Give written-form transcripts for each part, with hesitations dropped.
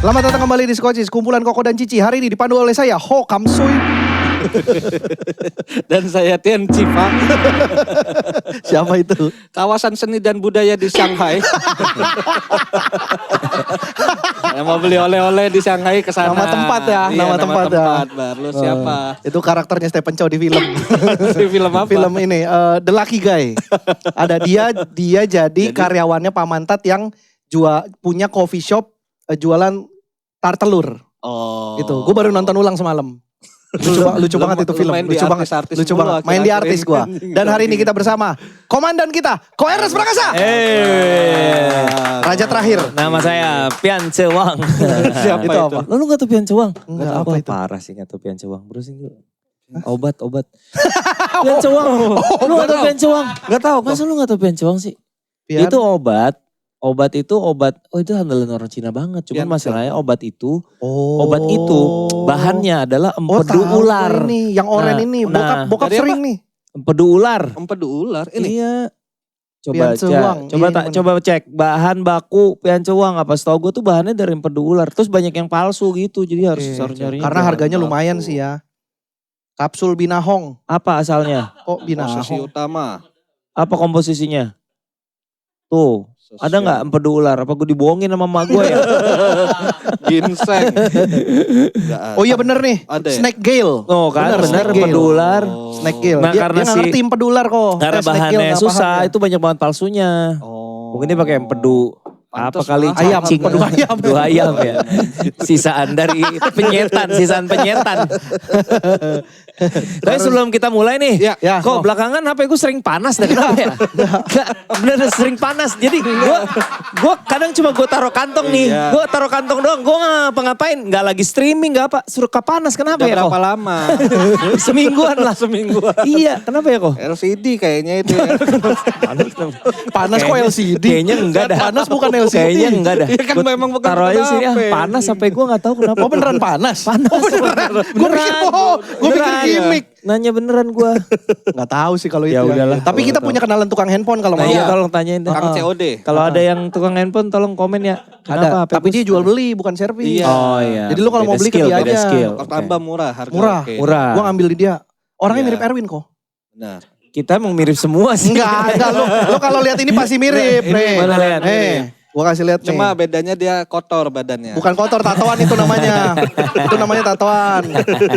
Selamat datang kembali di Skocis, kumpulan Koko dan Cici. Hari ini dipandu oleh saya, Ho Kamsui. Dan saya Tian Cipa. Siapa itu? Kawasan seni dan budaya di Shanghai. Yang mau beli oleh-oleh di Shanghai ke sana. Nama tempat ya, Iya, nama tempat ya. Bar. Lu siapa? Itu karakternya Stephen Chow di film. Di film apa? Film ini, The Lucky Guy. Ada dia jadi karyawannya Pak Mantat yang punya coffee shop jualan tar telur. Oh. Itu, gue baru nonton ulang semalam. Lucu banget itu film. Lucu banget. Lucu banget. Main di artis gue. Dan hari ini kita bersama komandan kita, Ko Ernest Prakasa. Raja terakhir. Nama saya Pian Cewang. Siapa Itu itu? apa? Lu gak tau Pian Cewang? Enggak, Gak tau, apa wah, itu? parah sih gak tau Pian Cewang. Browsing dulu. Obat. Pian Cewang. Lu gak tau Pian Cewang? Gak tahu kok. Masa lu gak tau Pian Cewang sih? Pian. Itu obat. Obat, oh itu andalan orang Cina banget. Cuman masalahnya obat itu bahannya adalah empedu tahu ular. Ini, yang oren ini, bokap Dari sering apa? nih. Empedu ular. Empedu ular. Ini. Iya. Pian Cewang. Coba cek bahan baku Pian Cewang apa setahu gue tuh bahannya dari empedu ular. Terus banyak yang palsu gitu. Jadi harus nyari. Karena harganya lumayan sih ya. Kapsul Binahong. Apa asalnya? Kok Posisi Binahong? utama. Apa komposisinya? Tuh, ada nggak empedu ular? Apa gue dibohongin sama emak gue ya? Ginseng. Nggak ada. Oh iya bener nih. Ada ya? Snake Gale. Oh kan, bener Snake empedu Gale. ular. Snake Gale. Nah, Dia karena nggak ngerti empedu ular kok. Karena Snake Gale bahannya nggak susah, paham ya. itu banyak banget palsunya. Oh. Mungkin dia pakai empedu. Apa Pantes kali mahal. Ayam, cacing. empedu ayam. Empedu ayam ya. Sisaan dari sisaan penyetan. Tapi sebelum kita mulai nih, Ya, kok belakangan HP gue sering panas dari kenapa ya? Gak, bener sering panas. Jadi gue kadang cuma gue taruh kantong nih. Iya. Gue taruh kantong doang. Gue ngapa-ngapain. Gak lagi streaming, gak apa. Suruh panas. Kenapa Udah ya berapa kok? lama? Semingguan lah. Semingguan. Iya, kenapa ya kok? LCD kayaknya itu ya. Panas kok LCD. Kayaknya enggak dah. Panas bukan LCD. Kayaknya enggak dah. Iya kan Gua memang bukan taruh aja sini HP. panas sampai gue gak tahu kenapa. Oh beneran panas? Panas. Oh beneran? Gue pikir bohong. Gue pikir Beneran. gimmick. Nanya beneran gue. Gak tahu sih kalau itu. Ya udahlah. Tapi kita punya kenalan tukang handphone kalau Nah mau. iya tolong tanyain deh. Kang COD. Kalau ada yang tukang handphone tolong komen ya. Ada. Kenapa? Tapi dia jual beli bukan servis. Iya. Oh iya. Jadi lu kalau mau Beda beli ke skill, dia beda aja. skill. Tambah murah harga. Murah. oke. Murah. Gue ngambil di dia. Orangnya Iya. mirip Erwin kok. Benar. Kita emang mirip semua sih. Enggak. Lu kalau lihat ini pasti mirip. Ini Nih. mana lihat? Gue kasih lihat nih. Cuma bedanya dia kotor badannya. Bukan kotor, tatoan itu namanya. Itu namanya tatoan.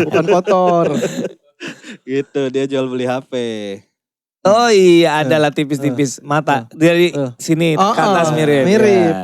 Bukan kotor. Gitu, dia jual beli HP. Oh iya adalah tipis-tipis mata. Dari sini ke atas mirip.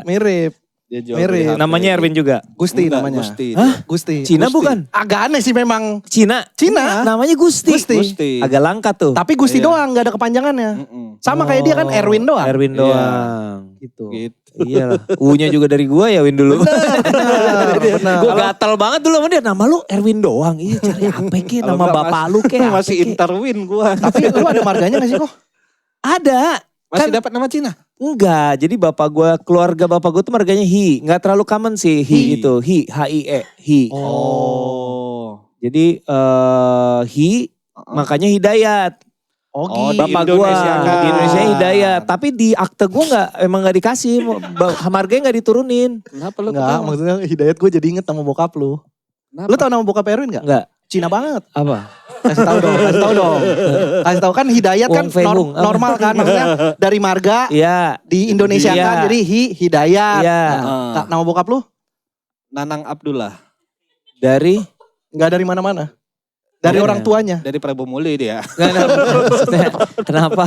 Mirip. Dia jual Mirip. beli HP. Namanya Erwin juga. Gusti Enggak, namanya. Gusti. Hah? Gusti. Cina Gusti. bukan? Agak aneh sih memang. Cina. Cina. Namanya Gusti. Gusti. Agak langka tuh. Tapi Gusti Iya. doang, gak ada kepanjangannya. Mm-mm. Sama kayak dia kan Erwin doang. Erwin Iya. doang. Gitu. Gitu. Iya lah. U-nya juga dari gua ya Win dulu. Benar. Gue gatal banget dulu sama dia. Nama lu Erwin doang. Iya cari apa ke? Kalau Nama enggak, bapak lu ke? apa Masih ke? interwin gua. Tapi lu ada marganya gak sih kok? Ada. Masih Kan- dapat nama Cina? Enggak. Jadi keluarga bapak gue tuh marganya Hi. Enggak terlalu common sih Hi itu. Hi. H-I-E. Hi. Oh. Jadi Hi makanya Hidayat. Oh, Oh, gitu. Bapak gue Indonesiakan. di Indonesia Hidayat. Tapi di akte gue emang gak dikasih. Marganya gak diturunin. Kenapa lu Enggak, ketawa? maksudnya Hidayat gue jadi inget sama bokap lu. Kenapa? Lu tau nama bokap Erwin gak? Enggak. Cina banget. Apa? Kasih tahu dong, kasih tahu dong. Kasih tahu kan Hidayat kan Wong Fei Hung. Apa? normal kan maksudnya dari marga Iya. di Indonesia Iya. kan jadi Hidayat. Iya. Nah, nama bokap lu? Nanang Abdullah. Dari? Enggak dari mana-mana. Dari Iya. orang tuanya. Dari Prabu Muli dia. Maksudnya, kenapa?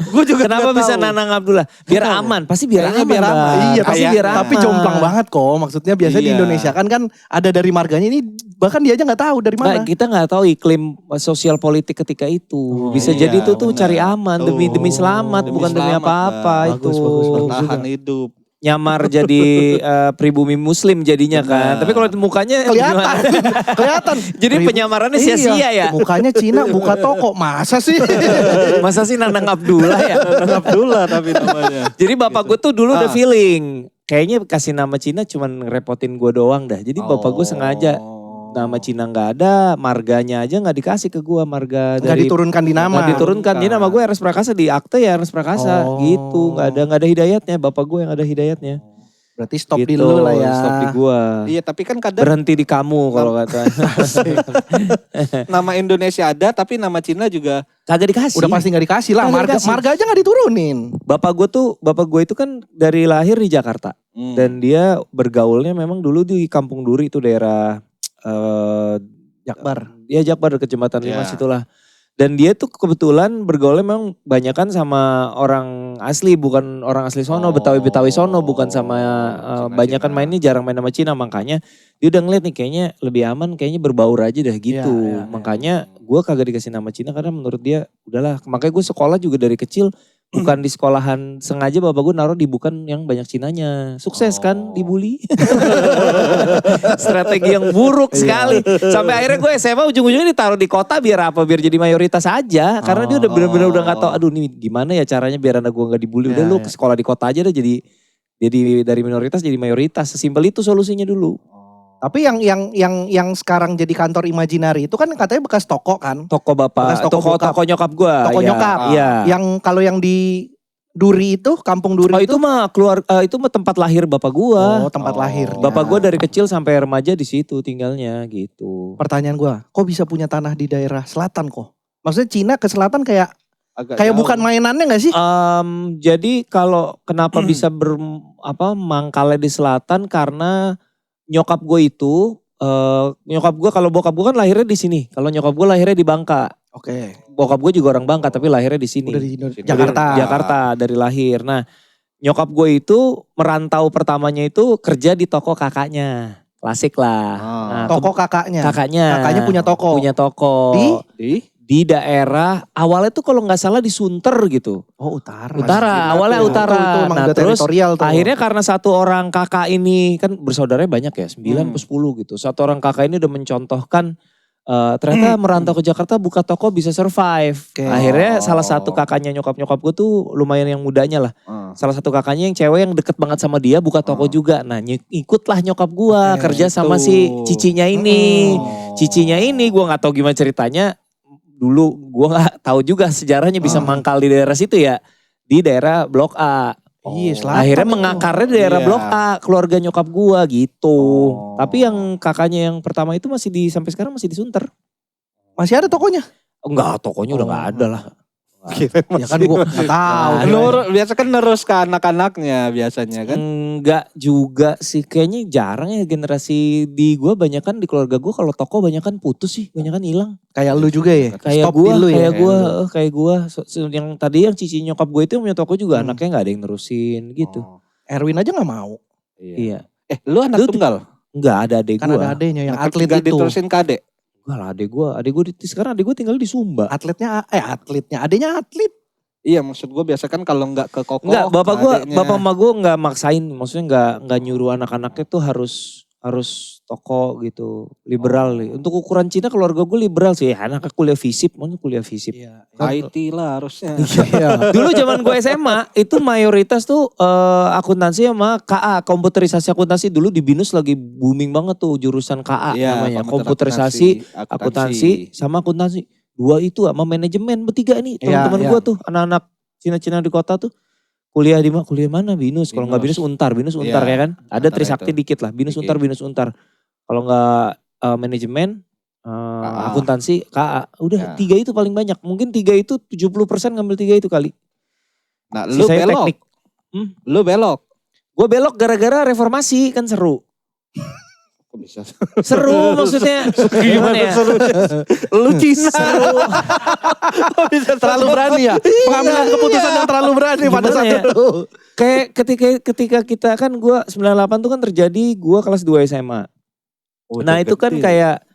Gue juga Kenapa nggak bisa tahu. Nanang Abdullah? Biar Nggak tahu. aman. Pasti biar Kayaknya aman. biar aman. Bang. Iya, pasti kayak- biar aman. Tapi jomplang banget kok. Maksudnya biasanya di Iya. Indonesia kan ada dari marganya ini bahkan dia aja nggak tahu dari mana. Nggak, kita nggak tahu iklim sosial politik ketika itu. Bisa iya, jadi itu tuh benar. cari aman demi selamat, Demi bukan demi selamat, apa-apa Bang. itu. Bagus, bagus. Bertahan hidup. Nyamar jadi pribumi muslim jadinya kan. Benar. Tapi kalau mukanya Kelihatan, gimana? kelihatan. Jadi penyamarannya sia-sia ya. Mukanya Cina, buka toko. Masa sih? Masa sih Nanang Abdullah ya? Nanang Abdullah tapi namanya. Jadi bapak gue tuh dulu udah Ah. feeling. Kayaknya kasih nama Cina cuman ngerepotin gue doang dah. Jadi bapak gue sengaja nama Cina nggak ada, marganya aja nggak dikasih ke gue, marga Nggak dari diturunkan di nama. nggak diturunkan. Jadi nama gue Ernest Prakasa di akte ya Ernest Prakasa Oh. gitu. Nggak ada hidayatnya, bapak gue yang ada hidayatnya. Berarti stop di Gitu, lu lah ya. stop di gua. Iya tapi kan kadang Berhenti di kamu kalau kata. nama Indonesia ada tapi nama Cina juga. Kagak dikasih. Udah pasti gak dikasih lah. Kagak Marga, dikasih. marga aja gak diturunin. Bapak gue itu kan dari lahir di Jakarta. Dan dia bergaulnya memang dulu di Kampung Duri itu daerah Jakbar. ya Jakbar dekat Jembatan Ya. 5 situlah. Dan dia tuh kebetulan bergaulnya memang banyakan sama orang asli, bukan orang asli sono, Betawi-Betawi sono, bukan sama banyakan mainnya jarang main sama Cina. Makanya dia udah ngeliat nih kayaknya lebih aman, kayaknya berbaur aja dah gitu. Iya, iya, Makanya gue kagak dikasih nama Cina karena menurut dia udahlah. Makanya gue sekolah juga dari kecil bukan di sekolahan, sengaja bapak gue naruh di bukan yang banyak Cinanya. Sukses kan dibully. Strategi yang buruk sekali. Sampai akhirnya gue SMA ujung-ujungnya ditaruh di kota biar apa? Biar jadi mayoritas aja. Karena dia udah bener-bener udah gak tahu, aduh nih gimana ya caranya biar anak gue gak dibully. Udah lu ke sekolah di kota aja deh jadi dari minoritas jadi mayoritas. Sesimpel itu solusinya dulu. Tapi yang sekarang jadi kantor Imaginary itu kan katanya bekas toko kan. Toko bapak, Bekas toko bokap. toko nyokap gue. Toko nyokap. Iya. Yang kalau yang di Duri itu, Kampung Duri Oh itu mah itu mah tempat lahir bapak gua. Oh, tempat lahir. Bapak gua dari kecil sampai remaja di situ tinggalnya gitu. Pertanyaan gua, kok bisa punya tanah di daerah selatan kok? Maksudnya Cina ke selatan kayak Agak kayak jauh. bukan mainannya gak sih? Jadi kalau kenapa bisa mangkalnya di selatan karena nyokap gue itu nyokap gue kalau bokap gue kan lahirnya di sini. Kalau nyokap gue lahirnya di Bangka. Oke. Bokap gue juga orang Bangka tapi lahirnya di sini. Udah di Sini. Jakarta. Jakarta dari lahir. Nah, nyokap gue itu merantau pertamanya itu kerja di toko kakaknya. Klasik lah. Nah, Toko kakaknya. kakaknya. Kakaknya punya toko. Punya toko. Di daerah awalnya tuh kalau nggak salah di Sunter gitu. Oh utara. Utara, awalnya Itu utara. emang Nah udah terus teritorial tuh. akhirnya karena satu orang kakak ini kan bersaudaranya banyak ya, 9 ke 10 gitu. Satu orang kakak ini udah mencontohkan ternyata merantau ke Jakarta buka toko bisa survive. Oke. Akhirnya salah satu kakaknya nyokap-nyokap gue tuh lumayan yang mudanya lah. Salah satu kakaknya yang cewek yang deket banget sama dia buka toko juga. Nah ikutlah nyokap gue kerja sama si cicinya ini. Cicinya ini gue gak tahu gimana ceritanya. Dulu gue gak tahu juga sejarahnya bisa mangkal di daerah situ ya. Di daerah Blok A. Iya, selatan Akhirnya itu. mengakarnya di daerah Iya. Blok A, keluarga nyokap gue gitu. Tapi yang kakaknya yang pertama itu masih sampai sekarang masih di Sunter. Masih ada tokonya? Enggak, tokonya udah gak ada lah. Ya kan gua gak tahu. Biasa kan nerus ke anak-anaknya biasanya kan. Enggak juga sih, kayaknya jarang ya generasi di gue banyak kan di keluarga gue kalau toko banyak kan putus sih, banyak kan hilang. Kayak lu juga ya? Kayak Stop gue, di lu ya? kayak gue. Yang tadi yang cici nyokap gue itu yang punya toko juga anaknya gak ada yang nerusin gitu. Erwin aja gak mau. Iya. Lu anak tunggal? Enggak ada adek Kan gue. ada adenya yang Nah, atlet tinggal itu. diterusin ke adek? Enggak lah adek gue sekarang adek gue tinggal di Sumba. Atletnya, adenya atlet. Iya maksud gue biasa kan kalau nggak ke koko. Enggak, bapak adeknya. emak gue enggak maksain, maksudnya enggak nyuruh anak-anaknya tuh harus toko gitu, liberal nih. Untuk ukuran Cina keluarga gue liberal sih, anaknya kuliah FISIP, mana kuliah FISIP. Iya. IT lah harusnya. Dulu zaman gue SMA itu mayoritas tuh akuntansi sama KA, komputerisasi akuntansi. Dulu di BINUS lagi booming banget tuh jurusan KA Iya, namanya, komputer komputerisasi, akuntansi sama akuntansi. Dua itu sama manajemen bertiga nih teman-teman Iya, gue tuh anak-anak Cina-Cina di kota tuh kuliah mana BINUS, kalau nggak BINUS Untar Iya, ya kan, ada antara Trisakti itu. dikit lah, BINUS Dikit. Untar, kalau nggak manajemen akuntansi KA, udah Ya. 3 itu paling banyak, mungkin 3 itu 70% ngambil 3 itu kali. Nah lu Sisanya belok. teknik. Lu belok. Gue belok gara-gara reformasi kan seru. Kok bisa? Seru maksudnya. Gimana ya? Lu Cina. Seru. Kok bisa Terlalu berani ya? Pengambilan keputusan yang terlalu berani pada Gimana saat ya? itu. Kayak ketika kita kan gue 98 tuh kan terjadi gue kelas 2 SMA. Nah itu kan kayak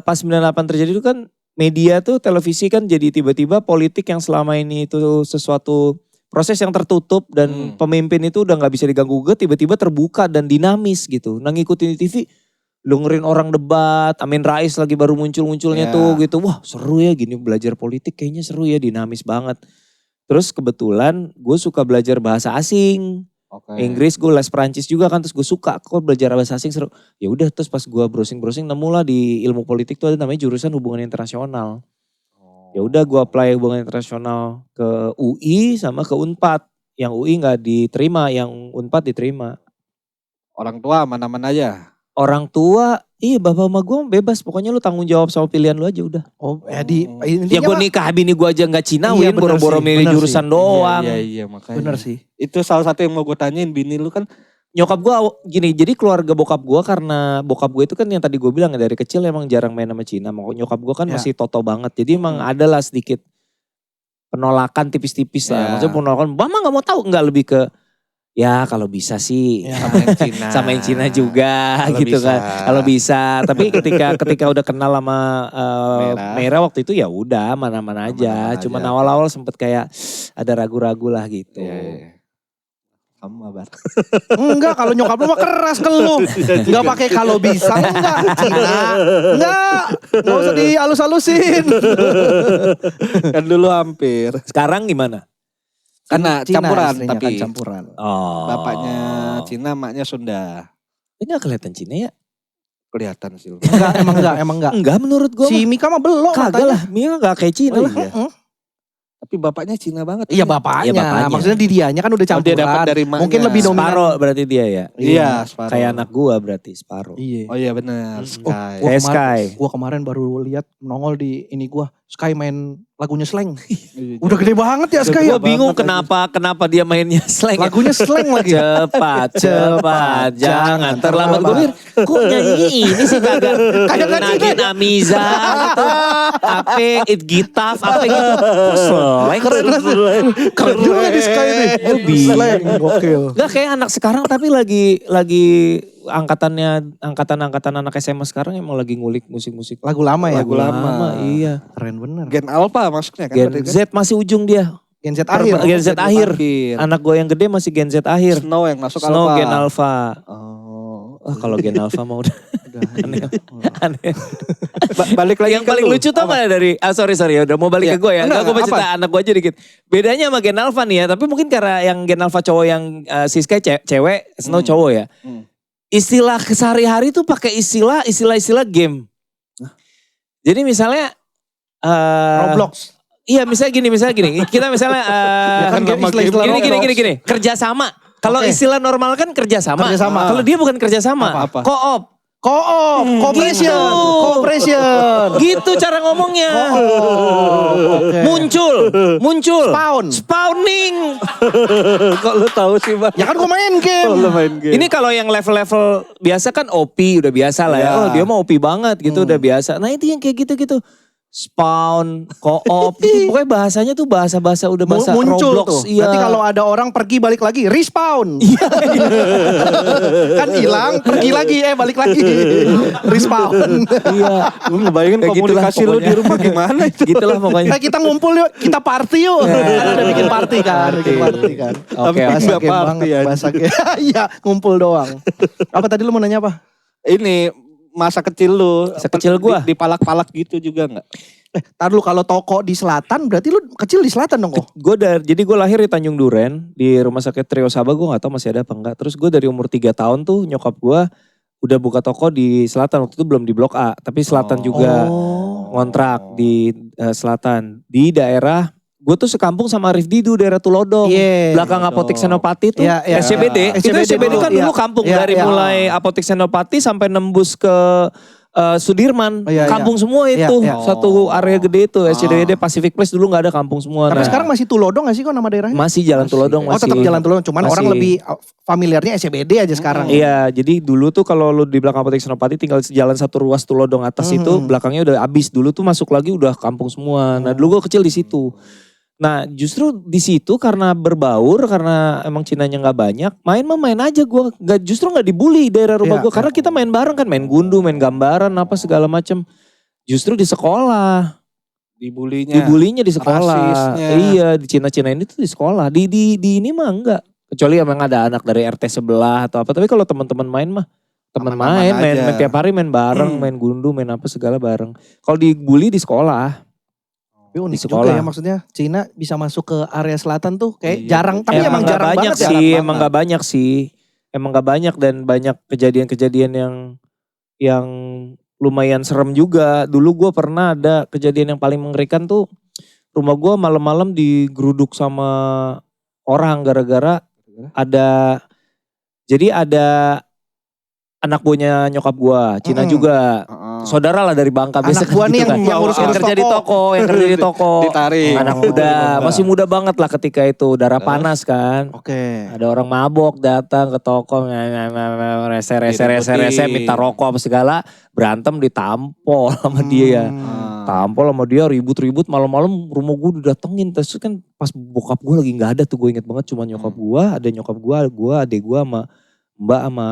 pas 98 terjadi itu kan media tuh televisi kan jadi tiba-tiba politik yang selama ini itu sesuatu proses yang tertutup dan pemimpin itu udah gak bisa diganggu-gugat tiba-tiba terbuka dan dinamis gitu. Nah ngikutin di TV dengerin orang debat, Amin Rais lagi baru muncul-munculnya tuh gitu. Wah seru ya gini belajar politik kayaknya seru ya dinamis banget. Terus kebetulan gue suka belajar bahasa asing. Inggris gue les Perancis juga kan terus gue suka kok belajar bahasa asing seru. Ya udah terus pas gue browsing nemu lah di ilmu politik tuh ada namanya jurusan hubungan internasional. Ya udah gue apply hubungan internasional ke UI sama ke Unpad. Yang UI nggak diterima, yang Unpad diterima. Orang tua aman-aman aja. Orang tua, iya bapak sama gue bebas. Pokoknya lu tanggung jawab sama pilihan lu aja udah. Oh, ya di Ya intinya gue mah- nikah bini gue aja gak Cinawin, Iya, bener boro-boro sih, milih bener jurusan sih. doang. Iya makanya. bener sih. Itu salah satu yang mau gue tanyain, bini lu kan. Nyokap gue gini, jadi keluarga bokap gue karena bokap gue itu kan yang tadi gue bilang ya dari kecil emang jarang main sama Cina. Nyokap gue kan Ya. masih toto banget. Jadi emang adalah sedikit penolakan tipis-tipis lah. Ya. Maksudnya penolakan, mama gak mau tahu, enggak lebih ke ya kalau bisa sih Ya. Sama yang Cina. sama yang Cina juga Kalau gitu bisa. kan. Kalau bisa, tapi ketika udah kenal sama Mera waktu itu ya udah mana-mana aja. Aman-aman Cuman aja. awal-awal sempet kayak ada ragu-ragu lah gitu. Iya. Kamu mabar. Enggak, kalau nyokap lu mah keras ke lu. Enggak pakai kalau bisa enggak. Cina. Enggak usah dihalus-halusin. Kan dulu hampir. Sekarang gimana? Karena Cina campuran istrinya tapi. kan campuran. Oh. Bapaknya Cina, maknya Sunda. Ini gak kelihatan Cina ya? Kelihatan sih. Emang enggak. Enggak menurut gue. Si Mika mah belum kagak katanya. lah, Mia gak kayak Cina Oh lah. iya. Tapi bapaknya Cina banget. Iya bapaknya. Iya, bapaknya. Maksudnya di dianya kan udah Oh, dia campuran. dapat dari maknya. Mungkin lebih dominan. Separo berarti dia ya. Iya, separuh. Kayak anak gua berarti Separo. Iya. Oh iya benar. Sky. Kayak Gua Sky. Gua kemarin baru lihat nongol di ini gua. Sky main lagunya Slang. Iya, Udah gede banget ya Sky ya. Gue bingung banget kenapa dia mainnya slang. ya. Lagunya Slang lagi. Cepat, jangan terlambat. Gue pikir, kok nyanyi ini sih kagak. Kayak gak Nadine Cina. Amiza gitu. Apa, It Gitaf, apa gitu. Kok slang? Keren juga di Sky ini. Slang, gokil. Gak kayak anak sekarang tapi lagi angkatan anak SMA sekarang emang lagi ngulik musik-musik. Lagu lama ya. Lagu lama. Iya. Keren bener. Gen Alpha masuknya kan. Gen berarti kan? Z masih ujung dia. Gen Z akhir. Gen Z akhir. Akhir. Anak gue yang gede masih Gen Z akhir. Snow yang masuk Snow Alpha. Gen Alpha. Oh. Oh, kalau Gen Alpha mau udah aneh. Aneh. Balik lagi Yang ke paling lu. lucu tau mana dari, sorry udah mau balik Iya. ke gue ya. Enggak, Enggak, gue mau apa? cerita anak gue aja dikit. Bedanya sama Gen Alpha nih ya, tapi mungkin karena yang Gen Alpha cowok yang Siska cewek, Snow cowok ya. Istilah kesehari-hari tuh pakai istilah game. Jadi misalnya Roblox. Iya misalnya gini. Kita misalnya kan istilah gini. Kerjasama. Kalau Oke. istilah normal kan kerjasama. Kerjasama. Kalau dia bukan kerjasama. Apa? Co-op. Co-op, cooperation, Gitu. cooperation. Gitu cara ngomongnya. Oke. Muncul. Spawn. Spawning. Kok lu tahu sih Bang? Ya kan gue main game. Oh, lu main game. Ini kalau yang level-level biasa kan OP udah biasa lah ya. Ya. Oh dia mau OP banget gitu udah biasa. Nah itu yang kayak gitu-gitu. Spawn, co-op gitu. Pokoknya bahasanya tuh bahasa-bahasa udah bahasa Muncul Roblox. tuh. Iya. Nanti kalau ada orang pergi balik lagi, respawn. Kan hilang, pergi lagi, balik lagi. Respawn. Iya. Gue ngebayangin Kayak gitulah komunikasi lu pokoknya. di rumah gimana itu. Gitulah pokoknya. Nah kita ngumpul yuk, kita party yuk. Kan ada bikin party kan, bikin party kan. Oke, Bahasa nggak game party banget, ya. bahasa game. Iya, ngumpul doang. Apa tadi lu mau nanya apa? Ini masa kecil lu. Masa kecil gua. Dipalak-palak gitu juga gak? Tar lu kalau toko di selatan, berarti lu kecil di selatan dong kok? Jadi gue lahir di Tanjung Duren di rumah sakit Trio Sabah, gue gak tahu masih ada apa enggak. Terus gue dari umur 3 tahun tuh nyokap gue udah buka toko di selatan, waktu itu belum di Blok A, tapi selatan juga ngontrak di selatan di daerah. Gue tuh sekampung sama Arif Didu daerah Tulodong. Iya. Belakang Apotek Senopati tuh Iya, iya. SCBD. Itu SCBD SCBD kan dulu, dulu iya. kampung Iya, dari iya. mulai Apotek Senopati sampai nembus ke Sudirman. Iya, iya. Kampung semua Iya, itu. iya. Satu area gede itu SCBD Pacific Place dulu gak ada kampung semua. Tapi Nah, sekarang masih Tulodong gak sih kok nama daerahnya? masih Jalan Tulodong Oh masih. tetap Jalan Tulodong, cuman Masih. orang lebih familiarnya SCBD aja sekarang. Iya, jadi dulu tuh kalau lu di belakang Apotek Senopati tinggal jalan satu ruas Tulodong atas itu, belakangnya udah habis. Dulu tuh masuk lagi udah kampung semua. Nah, dulu gue kecil di situ. Nah, justru di situ karena berbaur, karena emang Cinanya nggak banyak, main aja gue. Justru nggak dibully daerah rumah Iya. gue, karena kita main bareng kan, main gundu, main gambaran, apa segala macem. Justru di sekolah, dibulinya di sekolah. Rasisnya. Iya, di Cina ini tuh di sekolah. Di ini mah enggak. Kecuali emang ada anak dari RT sebelah atau apa. Tapi kalau teman-teman main mah teman Aman-aman main aja. tiap hari main bareng, main gundu, main apa segala bareng. Kalau dibully di sekolah. Tapi unik Di sekolah. juga ya maksudnya Cina bisa masuk ke area selatan tuh kayak Iya. jarang. Tapi emang nggak jarang banyak banget ya. sih, emang nggak banyak sih. Emang nggak banyak dan banyak kejadian-kejadian yang lumayan serem juga. Dulu gue pernah ada kejadian yang paling mengerikan tuh, rumah gue malam-malam digeruduk sama orang gara-gara ada anak buahnya nyokap gue, Cina juga. Saudara lah dari Bangka. Anak buah nih yang urus-urus kerja di toko, yang kerja di toko. Ditarik. Anak muda, masih muda banget lah ketika itu. Darah panas kan. Oke. Ada orang mabok datang ke toko, rese, minta rokok apa segala. Berantem ditampol sama dia. Tampol sama dia ribut-ribut malam-malam rumah gue didatengin. Terus kan pas bokap gue lagi gak ada tuh, gue inget banget cuma nyokap gue. Ada nyokap gue, adek gue sama mbak sama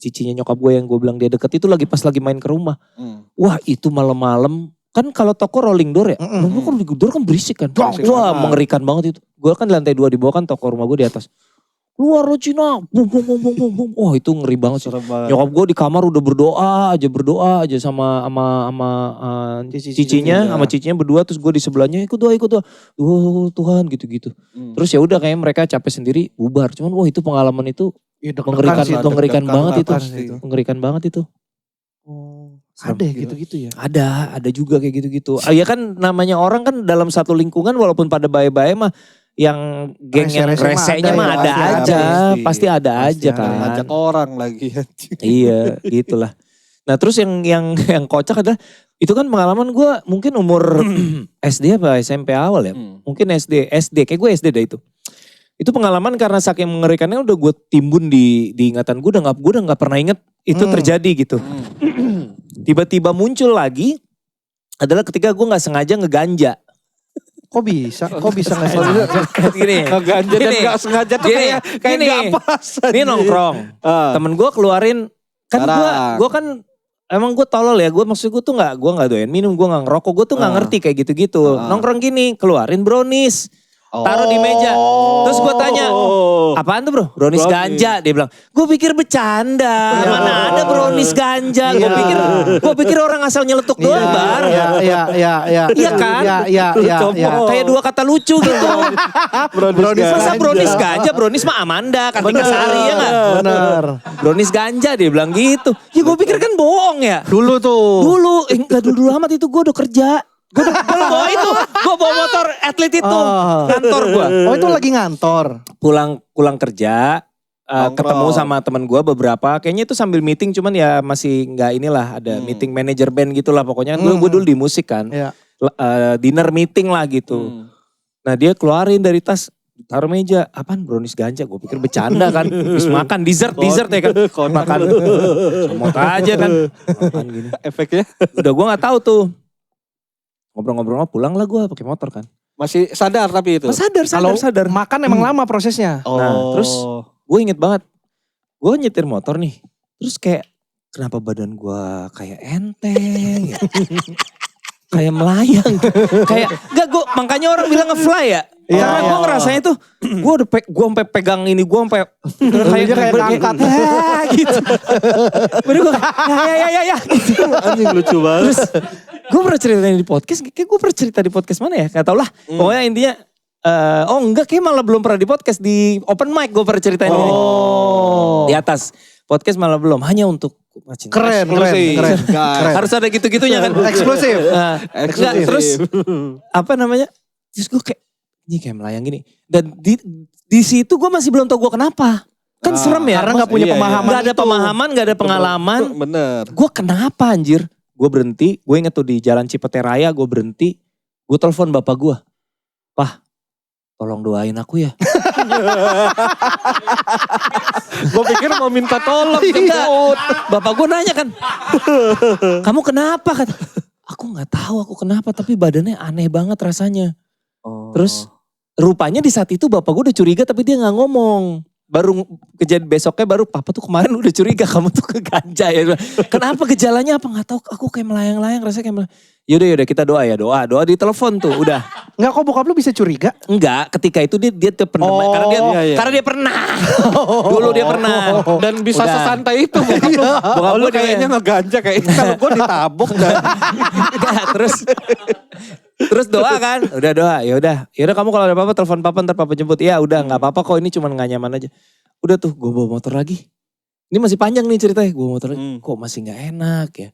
cicinya nyokap gue yang gue bilang dia deket itu pas lagi main ke rumah. Wah itu malam-malam kan kalau toko rolling door ya. Rolling door kan berisik kan. Wah mengerikan banget itu. Gue kan di lantai 2 di bawah kan toko rumah gue di atas. Keluar lo Cina, bum. Wah itu ngeri banget sih. Nyokap gue di kamar udah berdoa aja sama cicinya, sama cicinya berdua. Terus gue di sebelahnya ikut doa. Oh Tuhan gitu-gitu. Terus ya udah kayaknya mereka capek sendiri, bubar. Cuman wah itu pengalaman itu mengerikan banget itu. Oh, ada gitu-gitu ya? Ada juga kayak gitu-gitu. Ya kan namanya orang kan dalam satu lingkungan walaupun pada baik-baik mah yang geng yang resenya mah ada aja. Pasti ada aja kan. Ngajak orang lagi. Iya gitulah. Nah terus yang kocak adalah itu kan pengalaman gue mungkin umur SD apa SMP awal ya. Mungkin SD kayak gue SD dah itu. Itu pengalaman karena saking mengerikannya udah gue timbun di ingatan gue udah gak pernah inget itu terjadi gitu. Tiba-tiba muncul lagi adalah ketika gue gak sengaja ngeganja. Kok bisa gak sengaja? Gini. Ngeganja dan gak sengaja tuh kayak gak pas. Ini nongkrong. Temen gue keluarin. Kan gue kan emang gue tolol ya. Maksud gue tuh gue gak doyan minum. Gue gak ngerokok. Gue tuh gak ngerti kayak gitu-gitu. Nongkrong gini keluarin brownies. Taruh di meja. Terus gue tanya, apaan tuh bro? Brownies ganja. Dia bilang, gue pikir bercanda. Mana ada brownies ganja. Gue pikir orang asal nyeletuk doang bar. Iya kan? Kayak dua kata lucu gitu. Masa brownies ganja? Brownies mah Amanda. Kartika Sari ya gak? Bener. Brownies ganja dia bilang gitu. Ya gue pikir kan bohong ya. Dulu tuh. Enggak dulu amat itu gue udah kerja. Gue bawa itu, gue bawa motor atlet itu, kantor gue. Oh itu lagi ngantor? Pulang kerja, ketemu sama teman gue beberapa, kayaknya itu sambil meeting cuman ya masih nggak inilah ada meeting manajer band gitulah pokoknya. Gue dulu di musik kan, dinner meeting lah gitu. Nah dia keluarin dari tas, taruh meja, apaan brownies ganja? Gue pikir bercanda kan, terus makan dessert ya kan, makan, semut aja kan, makan gini. Efeknya? Udah gue nggak tahu tuh. Ngobrol-ngobrol pulang lah gue pakai motor kan. Masih sadar tapi itu? Sadar. Makan emang lama prosesnya. Nah terus gue inget banget. Gue nyetir motor nih. Terus kayak kenapa badan gue kayak enteng ya. Kayak melayang. Kayak enggak gue makanya orang bilang nge-fly ya. Karena gue ngerasanya tuh gue sampai pegang ini gue sampai kayak angkat gitu. Baru gue ya gitu. Anjing lucu banget. Terus gue pernah cerita di podcast, kayak gue pernah cerita di podcast mana ya, gak tau lah. Pokoknya intinya, enggak kayak malah belum pernah di podcast, di open mic gue pernah ceritain ini. Di atas, podcast malah belum, hanya untuk Keren. Harus ada gitu-gitunya kan. Eksklusif. Enggak, terus apa namanya, terus gue kayak, ini kayak melayang gini. Dan di situ gue masih belum tau gue kenapa. Kan serem ya. Karena gak punya pemahaman. Gak ada pemahaman, gak ada pengalaman. Bener. Gue kenapa anjir? Gue berhenti, gue inget tuh di jalan Cipete Raya gue berhenti. Gue telepon bapak gue. Pah, tolong doain aku ya. Gue pikir mau minta tolong. Bapak gue nanya kan. Kamu kenapa? Kata, aku gak tahu aku kenapa tapi badannya aneh banget rasanya. Terus rupanya di saat itu bapak gue udah curiga tapi dia gak ngomong. Baru kejadian besoknya baru papa tuh kemarin udah curiga kamu tuh ke ganja ya. Kenapa gejalanya apa gak tahu aku kayak melayang-layang rasanya kayak melayang. Yaudah kita doa ya doa di telepon tuh udah. Enggak kok bokap lu bisa curiga? Enggak ketika itu dia tuh pernah karena dia pernah. Dulu dia pernah. Dan bisa sesantai itu. Bokap lu kayaknya ngeganja kayak kalau gue ditabok dan. Terus doa kan, udah doa, yaudah kamu kalau ada apa-apa telepon papa ntar papa jemput. Ya udah nggak apa-apa kok ini cuma nggak nyaman aja. Udah tuh gue bawa motor lagi. Ini masih panjang nih ceritanya, gue bawa motor lagi. Kok masih nggak enak ya.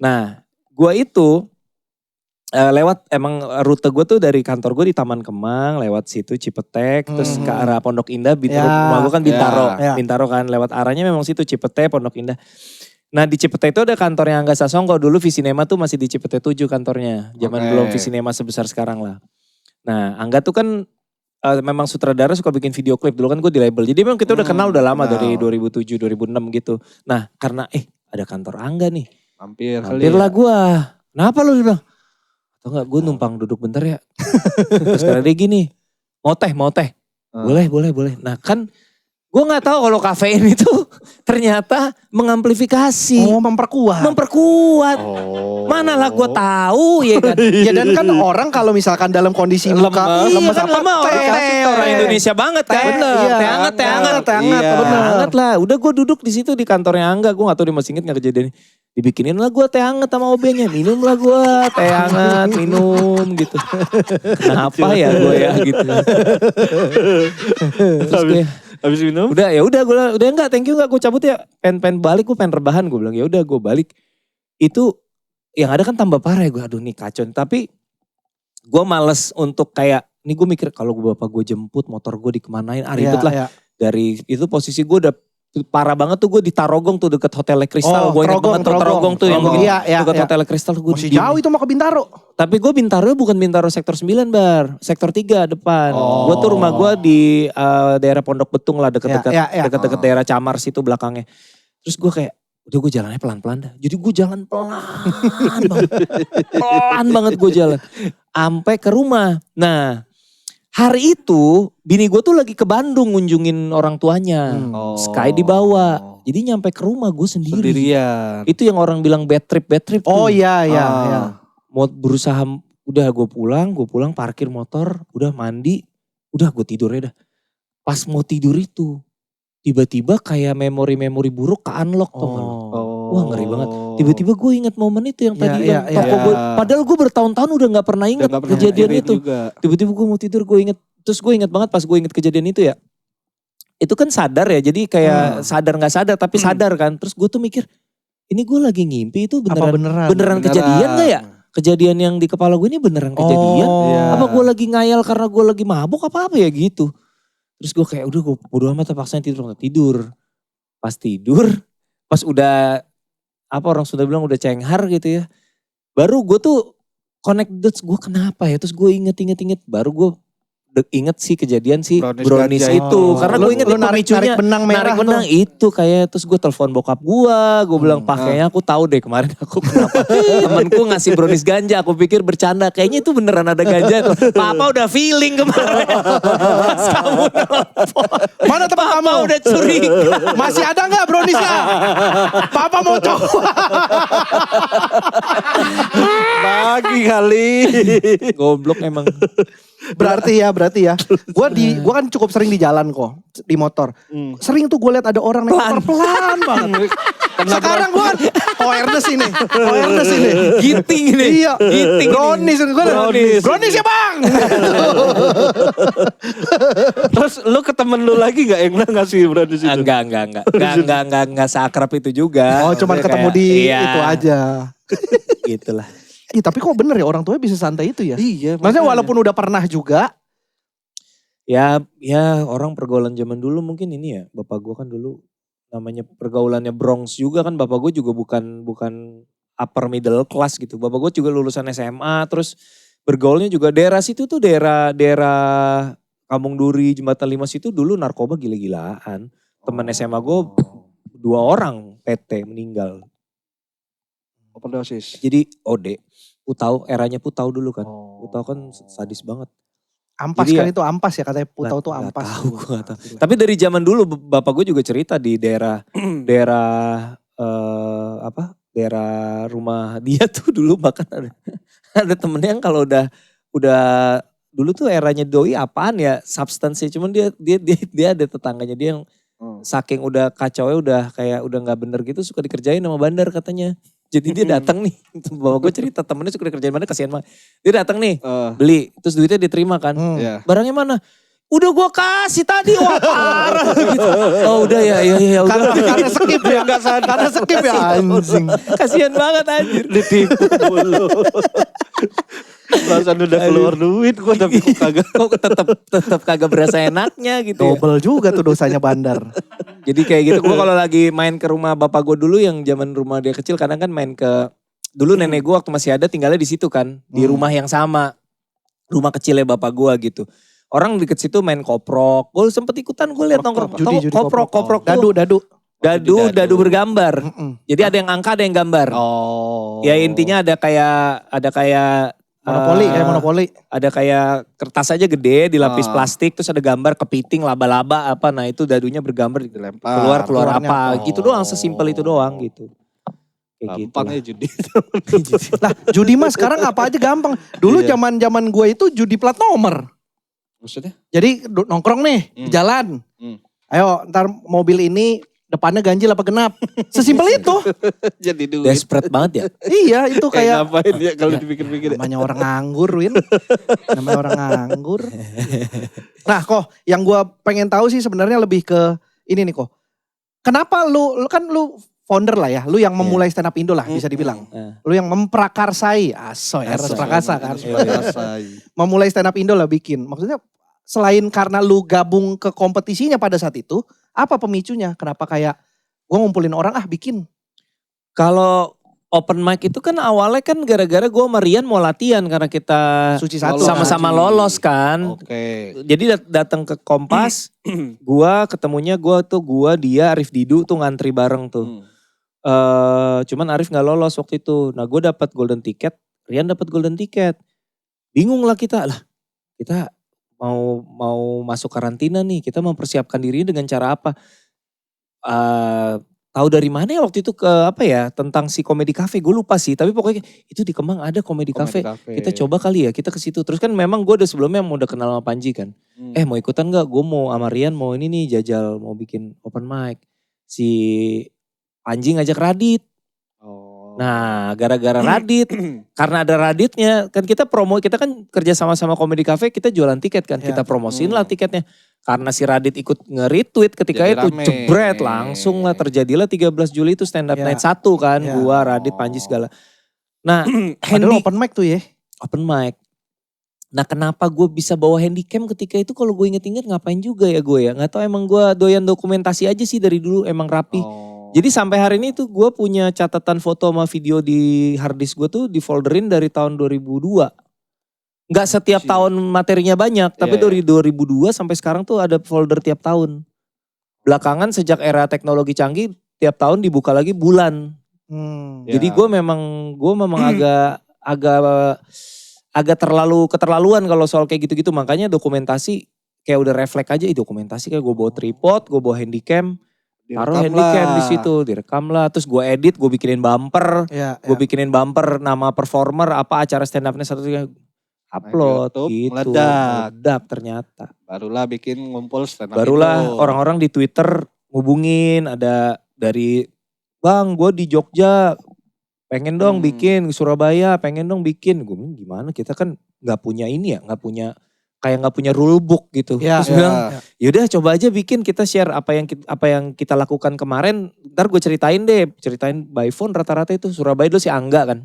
Nah gue itu lewat emang rute gue tuh dari kantor gue di Taman Kemang, lewat situ Cipetek, terus ke arah Pondok Indah, rumah gue kan Bintaro, Bintaro kan lewat arahnya memang situ Cipetek, Pondok Indah. Nah di Cipetek itu ada kantornya Angga Sasongko, dulu Visinema tuh masih di Cipetek 7 kantornya, zaman belum Visinema sebesar sekarang lah. Nah Angga tuh kan memang sutradara suka bikin video klip, dulu kan gue di label, jadi memang kita udah kenal udah lama dari 2007, 2006 gitu. Nah karena ada kantor Angga nih, hampirlah gue, kenapa lu bilang? Atau enggak gue numpang duduk bentar ya. Terus karena dia gini, mau teh. Boleh. Nah kan gue gak tahu kalau kafein itu ternyata mengamplifikasi. Memperkuat. Manalah gue tahu ya kan. Ya dan kan orang kalau misalkan dalam kondisi lemes kan orang Indonesia banget kan. Teh hangat. Hangat lah. Udah gue duduk di situ di kantornya Angga. Gue gak tahu dia masih inget gak kejadian ini. Dibikinin lah gue teh hangat sama OB-nya. Minum lah gue teh hangat, minum gitu. Kenapa ya gue ya gitu. Terus gue habis minum? Udah enggak, thank you enggak, gue cabut ya. Pengen balik, gue pengen rebahan, gue bilang ya udah gue balik. Itu yang ada kan tambah parah ya gue, aduh nih kacau. Tapi gue males untuk kayak, nih gue mikir kalau bapak gue jemput motor gue dikemanain, ribet lah. Iya. Dari itu posisi gue udah parah banget tuh, gue di Tarogong tuh deket Hotel Kristal. Gue inget banget tuh Tarogong tuh yang deket Hotel Kristal. Masih jauh itu mau ke Bintaro. Tapi gue Bintaro bukan Bintaro sektor 9 Bar, sektor 3 depan. Gue tuh rumah gue di daerah Pondok Betung lah, deket-deket daerah Camar situ belakangnya. Terus gue kayak, udah gue jalannya pelan-pelan dah. Jadi gue jalan pelan banget. Pelan banget gue jalan. Sampai ke rumah. Nah hari itu bini gue tuh lagi ke Bandung ngunjungin orang tuanya. Sky dibawa. Jadi nyampe ke rumah gue sendirian. Itu yang orang bilang bad trip. Oh iya. Mau berusaha, udah gue pulang parkir motor, udah mandi, udah gue tidur ya dah. Pas mau tidur itu, tiba-tiba kayak memori-memori buruk ke-unlock tuh. Wah ngeri banget. Tiba-tiba gue inget momen itu yang tadi padahal gue bertahun-tahun udah gak pernah inget kejadian itu. Tiba-tiba gue mau tidur gue inget, terus gue inget banget pas gue inget kejadian itu ya. Itu kan sadar ya, jadi kayak sadar gak sadar tapi sadar kan. Terus gue tuh mikir, ini gue lagi ngimpi itu beneran kejadian gak ya? Kejadian yang di kepala gue ini beneran kejadian? Apa gue lagi ngayal karena gue lagi mabuk apa ya gitu. Terus gue kayak udah gue bodo amat paksain tidur. Pas udah apa orang sudah bilang udah cenghar gitu ya. Baru gue tuh connect dots, gue kenapa ya. Terus gue inget. Baru gue inget sih kejadian si brownies itu. Karena gue inget pemicunya. Narik benang itu kayak. Terus gue telepon bokap gue bilang pakainya aku tahu deh kemarin aku kenapa. Temenku ngasih brownies ganja, aku pikir bercanda. Kayaknya itu beneran ada ganja. Papa udah feeling kemarin. Pas kamu nelfon. Mana teman kamu? Papa udah curiga. Masih ada gak browniesnya? Papa mau coba. Bagi kali. Goblok emang. Berarti ya. Gua kan cukup sering di jalan kok, di motor. Sering tuh gue lihat ada orang naik motor pelan banget. Sekarang gue kan awareness ini. Giting ini. Iya. Giting. Brownies ya bang. Terus lu ke temen lu lagi gak yang ngasih brownies itu? Enggak seakrab itu juga. Oh cuman ketemu di itu aja. Gitulah. Tapi kok bener ya orang tuanya bisa santai itu ya? Iya. Maksudnya walaupun udah pernah juga. Ya orang pergaulan zaman dulu mungkin ini ya. Bapak gue kan dulu namanya pergaulannya Bronx juga kan. Bapak gue juga bukan upper middle class gitu. Bapak gue juga lulusan SMA terus bergaulnya juga daerah situ tuh daerah Kampung Duri, Jembatan 5 situ dulu narkoba gila-gilaan. Temen SMA gue 2 orang PT meninggal. Overdosis. Jadi OD. Eranya Putau dulu kan. Putau kan sadis banget. Ampas jadi kan itu ampas ya katanya Putau tuh ampas. Gak tahu. Tapi dari zaman dulu bapak gue juga cerita di daerah rumah dia tuh dulu bahkan ada temennya yang kalau udah dulu tuh eranya doi apaan ya substansi, cuman dia ada tetangganya dia yang saking udah kacaunya udah nggak bener gitu suka dikerjain sama bandar katanya. Jadi dia datang nih, bapak gue cerita temennya suka dikerjain bandar kasihan banget. Dia datang nih beli, terus duitnya diterima kan. Barangnya mana? Udah gue kasih tadi, wah parah gitu. Oh udah ya udah. Karena skip ya, karena skip ya anjing. Kasihan banget anjir. Ditipu mulu. Perasaan udah keluar duit gue tapi kok kagak. Kok tetap kagak berasa enaknya gitu ya. Double juga tuh dosanya bandar. Jadi kayak gitu, gue kalau lagi main ke rumah bapak gue dulu yang zaman rumah dia kecil, kadang kan main ke, dulu nenek gue waktu masih ada tinggalnya di situ kan, di rumah yang sama, rumah kecilnya bapak gue gitu. Orang deket situ main koprok, gue sempet ikutan, gue liat nongkrong, Judi koprok tuh. Dadu bergambar. Jadi ada yang angka, ada yang gambar. Oh. Ya intinya ada kayak Monopoli, kayak monopoli. ada kayak kertas aja gede dilapis plastik, terus ada gambar kepiting, laba-laba apa, nah itu dadunya bergambar Dilempar. keluar keluarnya apa apa. gitu doang, sesimpel itu doang gitu. Kayak gitu. Gampang ya judi. Lah judi mah sekarang apa aja gampang. Dulu zaman gue itu judi plat nomor. Maksudnya? Jadi nongkrong nih di jalan. Ayo ntar mobil ini depannya ganjil apa genap. Sesimpel itu. Jadi duit. Desperate banget ya. Iya itu kayak ngapain ya kalau dipikir-pikir. namanya orang nganggur, Win. Namanya orang nganggur. Nah kok yang gue pengen tahu sih sebenarnya lebih ke ini nih kok. Kenapa lu kan lu founder lah ya. Lu yang memulai stand up Indo lah bisa dibilang. Lu yang memprakarsai. Eros Prakasa kan. Memulai stand up Indo lah bikin. Maksudnya selain karena lu gabung ke kompetisinya pada saat itu. Apa pemicunya? Kenapa kayak gue ngumpulin orang bikin. Kalau open mic itu kan awalnya kan gara-gara gue sama Rian mau latihan karena kita Suci satu. sama-sama lolos kan. Oke. Jadi datang ke Kompas, ketemunya dia Arif Didu tuh ngantri bareng tuh. Cuman Arif nggak lolos waktu itu. Nah gue dapat golden ticket, Rian dapat golden ticket. Bingung lah kita mau masuk karantina nih, kita mempersiapkan diri dengan cara apa? Tahu dari mana ya waktu itu tentang si Comedy Cafe, gue lupa sih. Tapi pokoknya itu di Kemang ada Comedy Cafe. Kita coba kali ya, kita ke situ. Terus kan memang gue udah sebelumnya udah kenal sama Panji kan. Mau ikutan gak? Gue mau sama Rian mau ini nih jajal, mau bikin open mic. Si Panji ngajak Radit. Nah gara-gara Radit, karena ada Raditnya kan kita kan kerja sama-sama Comedy Cafe, kita jualan tiket kan, kita promosiin lah tiketnya. Karena si Radit ikut nge-retweet ketika jadi itu rame. jebret langsung lah terjadilah 13 Juli itu stand up night 1 kan, gua Radit Panji segala. Nah Padahal open mic tuh ya. Open mic. Nah kenapa gue bisa bawa handycam ketika itu, kalau gue inget-inget ngapain juga ya gue ya. Gak tau, emang gue doyan dokumentasi aja sih dari dulu, emang rapi. Jadi sampai hari ini tuh gue punya catatan foto sama video di hard disk gue tuh di folderin dari tahun 2002. Nggak setiap tahun materinya banyak, tapi dari 2002 sampai sekarang tuh ada folder tiap tahun. Belakangan sejak era teknologi canggih, tiap tahun dibuka lagi bulan. Jadi gue memang agak keterlaluan kalau soal kayak gitu-gitu. Makanya dokumentasi kayak udah refleks aja, dokumentasi kayak gue bawa tripod, gue bawa handycam. Taruh handycam di situ, direkam lah. Terus gue edit, gue bikinin bumper. Bikinin bumper nama performer, apa acara stand up-nya satu upload YouTube, gitu. meledak ternyata. Barulah bikin ngumpul stand up. Barulah orang-orang di Twitter hubungin, ada dari Bang gue di Jogja pengen dong bikin, Surabaya pengen dong bikin. Gue bilang gimana, kita kan gak punya ini ya, gak punya rule book gitu. Terus bilang, yaudah coba aja bikin, kita share apa yang kita lakukan kemarin. Ntar gue ceritain by phone rata-rata itu. Surabaya dulu si Angga kan.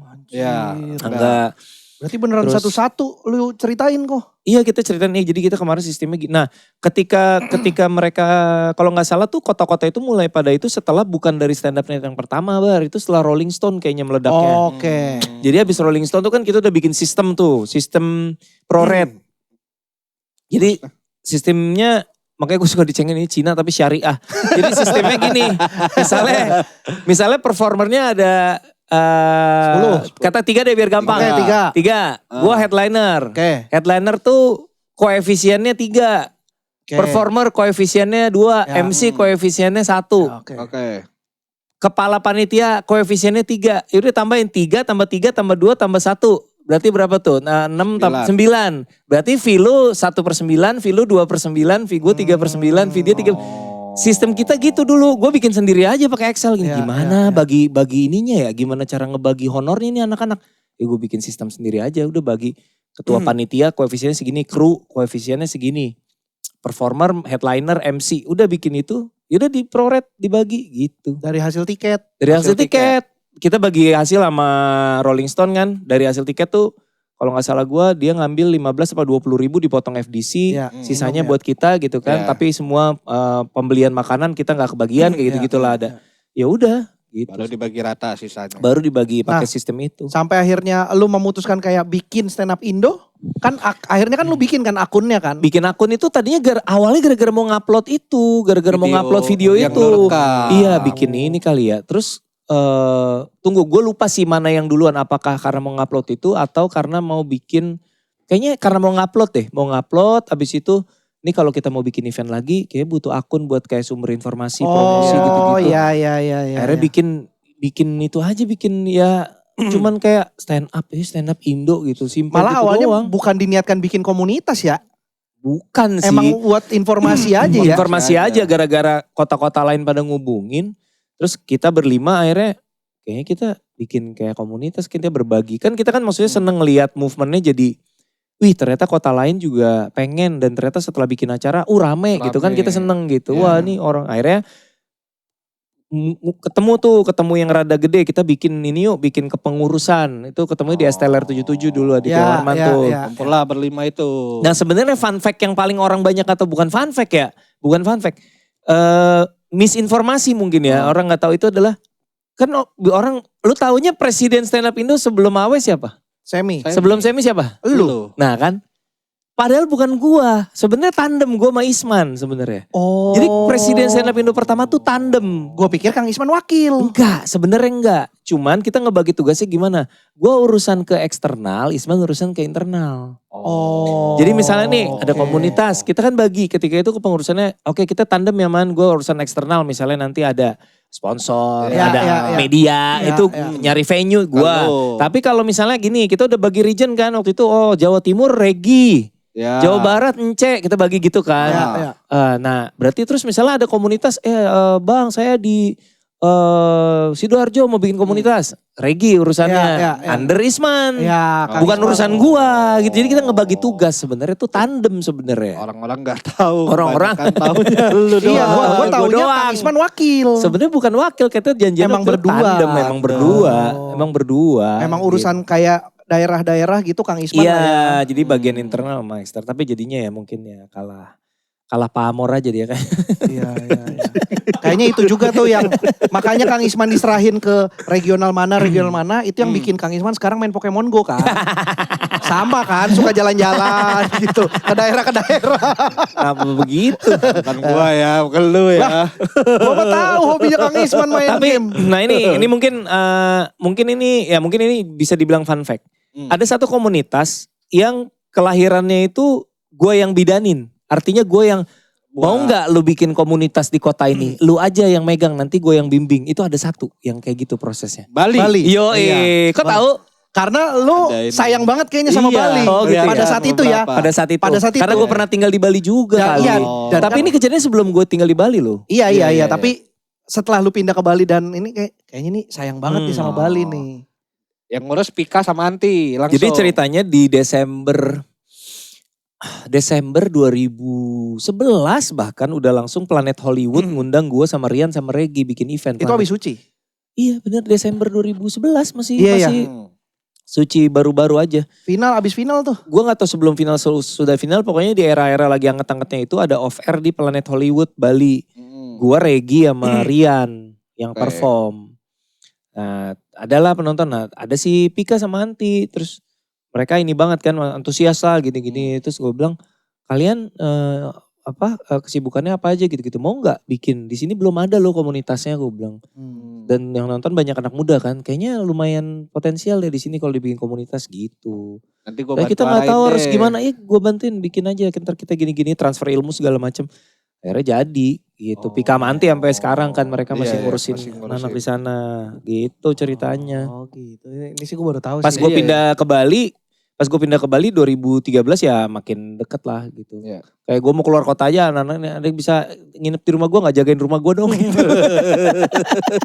Angga. Berarti beneran satu-satu lu ceritain kok. Iya kita ceritain, jadi kita kemarin sistemnya gitu. Nah ketika mereka, kalau gak salah tuh kota-kota itu mulai pada itu setelah bukan dari stand up night yang pertama itu setelah Rolling Stone kayaknya meledaknya. Jadi habis Rolling Stone tuh kan kita udah bikin sistem pro rate. Jadi sistemnya, makanya gue suka dicengin ini Cina tapi syariah. Jadi sistemnya gini, misalnya performernya ada 10. Kata 3 deh biar gampang. 3. Gue headliner. Headliner tuh koefisiennya 3. Performer koefisiennya 2. MC koefisiennya 1. Kepala panitia koefisiennya 3. Yaudah tambahin 3 tambah 3 tambah 2 tambah 1. Berarti berapa tuh? Nah 6 tambah 9. Berarti fee lu 1/9, fee lu 2/9, fee gue 3/9, fee dia 3. Sistem kita gitu dulu. Gue bikin sendiri aja pakai Excel gini. Gimana bagi ininya ya? Gimana cara ngebagi honornya nih anak-anak? Ya gue bikin sistem sendiri aja. Udah bagi ketua panitia koefisiennya segini, kru koefisiennya segini. Performer, headliner, MC. Udah bikin itu. Yaudah di pro-rate dibagi gitu. Dari hasil tiket. Dari hasil tiket. Kita bagi hasil sama Rolling Stone kan. Dari hasil tiket tuh Kalau nggak salah gue dia ngambil 15 atau 20 ribu dipotong FDC, Ya, sisanya minum ya. buat kita gitu kan. Ya. Tapi semua pembelian makanan kita nggak kebagian kayak gitu-gitulah ada. Ya udah gitu. Baru dibagi rata sisanya. Baru dibagi pakai Nah, sistem itu. Sampai akhirnya lu memutuskan kayak bikin stand up Indo. Kan akhirnya kan lu bikin kan akunnya kan. Bikin akun itu tadinya awalnya gara-gara mau ngupload itu, gara-gara mau Video ngupload video yang itu. lu rekam. Iya, bikin ini kali ya. Terus tunggu, gue lupa sih mana yang duluan, apakah karena mau ngupload itu atau karena mau bikin, kayaknya karena mau ngupload deh, mau ngupload abis itu ini kalau kita mau bikin event lagi kayak butuh akun buat kayak sumber informasi, promosi gitu-gitu. Oh iya. Akhirnya bikin itu aja, bikin ya cuman kayak stand up Indo gitu, simpel Malah gitu awalnya doang. bukan diniatkan bikin komunitas ya. Bukan sih. Emang buat informasi aja ya. Informasi aja gara-gara kota-kota lain pada ngubungin. Terus kita berlima akhirnya kayaknya kita bikin kayak komunitas, kita berbagi. Kan kita kan maksudnya seneng ngeliat movementnya jadi, wih ternyata kota lain juga pengen. Dan ternyata setelah bikin acara, rame gitu kan, kita seneng gitu. Ya. Wah ini orang akhirnya ketemu yang rada gede, kita bikin ini yuk, bikin kepengurusan. Itu ketemu di STLR 77 dulu di Warman tuh. Kumpul lah berlima itu. Nah sebenarnya fun fact yang paling orang banyak atau bukan fun fact ya, bukan fun fact, misinformasi mungkin ya, orang nggak tahu itu adalah kan orang, lu taunya presiden stand up Indo sebelum Awe siapa? Semi. Sebelum Semi siapa? Lu. Nah kan, padahal bukan gua, sebenarnya tandem gua sama Isman sebenarnya. Oh. Jadi presiden stand up Indo pertama tuh tandem. Gue pikir Kang Isman wakil. Enggak, sebenarnya enggak. Cuman kita ngebagi tugasnya gimana? Gua urusan ke eksternal, Isman urusan ke internal. Oh. Jadi misalnya nih ada oke. komunitas, kita kan bagi ketika itu kepengurusannya, oke kita tandem ya man, gue urusan eksternal misalnya nanti ada sponsor, Ya, ada ya, ya. media, Ya, itu ya. nyari venue gua. Kalau- Tapi kalau misalnya gini, kita udah bagi region kan waktu itu, Jawa Timur Regi, Ya. Jawa Barat Ence, kita bagi gitu kan. Ya. Nah berarti terus misalnya ada komunitas, bang saya di Sidoarjo mau bikin komunitas, Regi urusannya, Ya. Under Isman. Ya, Kang Bukan Isman. urusan gua gitu. Jadi kita ngebagi tugas sebenarnya tuh tandem sebenarnya. Orang-orang gak tahu. Orang-orang. kan taunya lu doang. Iya, gue Gua taunya doang. Kang Isman wakil. Sebenarnya bukan wakil, kita janjian Emang waktu itu berdua. tandem, emang berdua, Oh. emang berdua. Emang urusan kayak daerah-daerah gitu Kang Isman Iya, lah ya. jadi bagian internal sama eksternal. Tapi jadinya ya mungkin ya kalah pamor aja dia kan. Iya. Kayaknya itu juga tuh yang makanya Kang Isman diserahin ke regional mana itu yang bikin Kang Isman sekarang main Pokemon Go kan. Sama kan, suka jalan-jalan gitu ke daerah. Kenapa begitu? Bukan gua ya, bukan lu ya. Gua mah tahu hobinya Kang Isman main Tapi game. nah ini mungkin ini bisa dibilang fun fact. Ada satu komunitas yang kelahirannya itu gue yang bidanin. Artinya gue yang mau nggak lu bikin komunitas di kota ini, lu aja yang megang, nanti gue yang bimbing. Itu ada satu yang kayak gitu prosesnya. Bali. Yo, kok tahu? Karena lu Ada ini. sayang banget kayaknya sama Iya. Bali. Oh, gitu Pada ya. saat itu ya. Pada saat itu. Pada saat itu. Karena gue pernah tinggal di Bali juga Dan- kali. iya, Oh. dan Tapi kan- ini kejadiannya sebelum gue tinggal di Bali loh. Iya, Iya. tapi setelah lu pindah ke Bali dan ini kayaknya nih sayang banget nih sama Bali nih. Yang ngurus Pika sama Anti langsung. Jadi ceritanya di Desember 2011 bahkan udah langsung Planet Hollywood ngundang gue sama Rian sama Regi bikin event. Itu Planet. habis suci. Iya bener Desember 2011 masih Iya. suci baru-baru aja. Abis final tuh. Gue gak tahu sebelum final sudah final, pokoknya di era-era lagi anget-angetnya itu ada off air di Planet Hollywood Bali. Gue Regi sama Rian yang Oke. perform. Nah adalah penonton, ada si Pika sama Anti, terus mereka ini banget kan antusias lah gini-gini. Terus gue bilang kalian kesibukannya apa aja gitu-gitu, mau nggak bikin di sini, belum ada loh komunitasnya, gue bilang. Dan yang nonton banyak anak muda kan, kayaknya lumayan potensial deh di sini kalau dibikin komunitas gitu. Nanti gua Nah, bantu kita nggak tahu arahin harus deh. gimana, gue bantuin bikin aja, ntar kita gini-gini transfer ilmu segala macem. Akhirnya jadi gitu. Oh. Pika Manti sampai sekarang kan mereka Iya, masih iya, ngurusin masih ngurusin. anak di sana gitu ceritanya. Oh gitu. Ini sih gue baru tahu Pas sih. gue Iya, pindah ke Bali, pas gue pindah ke Bali 2013 ya makin deket lah gitu. Iya. Kayak gue mau keluar kota aja, anak-anak ada yang bisa nginep di rumah gue, gak jagain rumah gue dong. Gitu.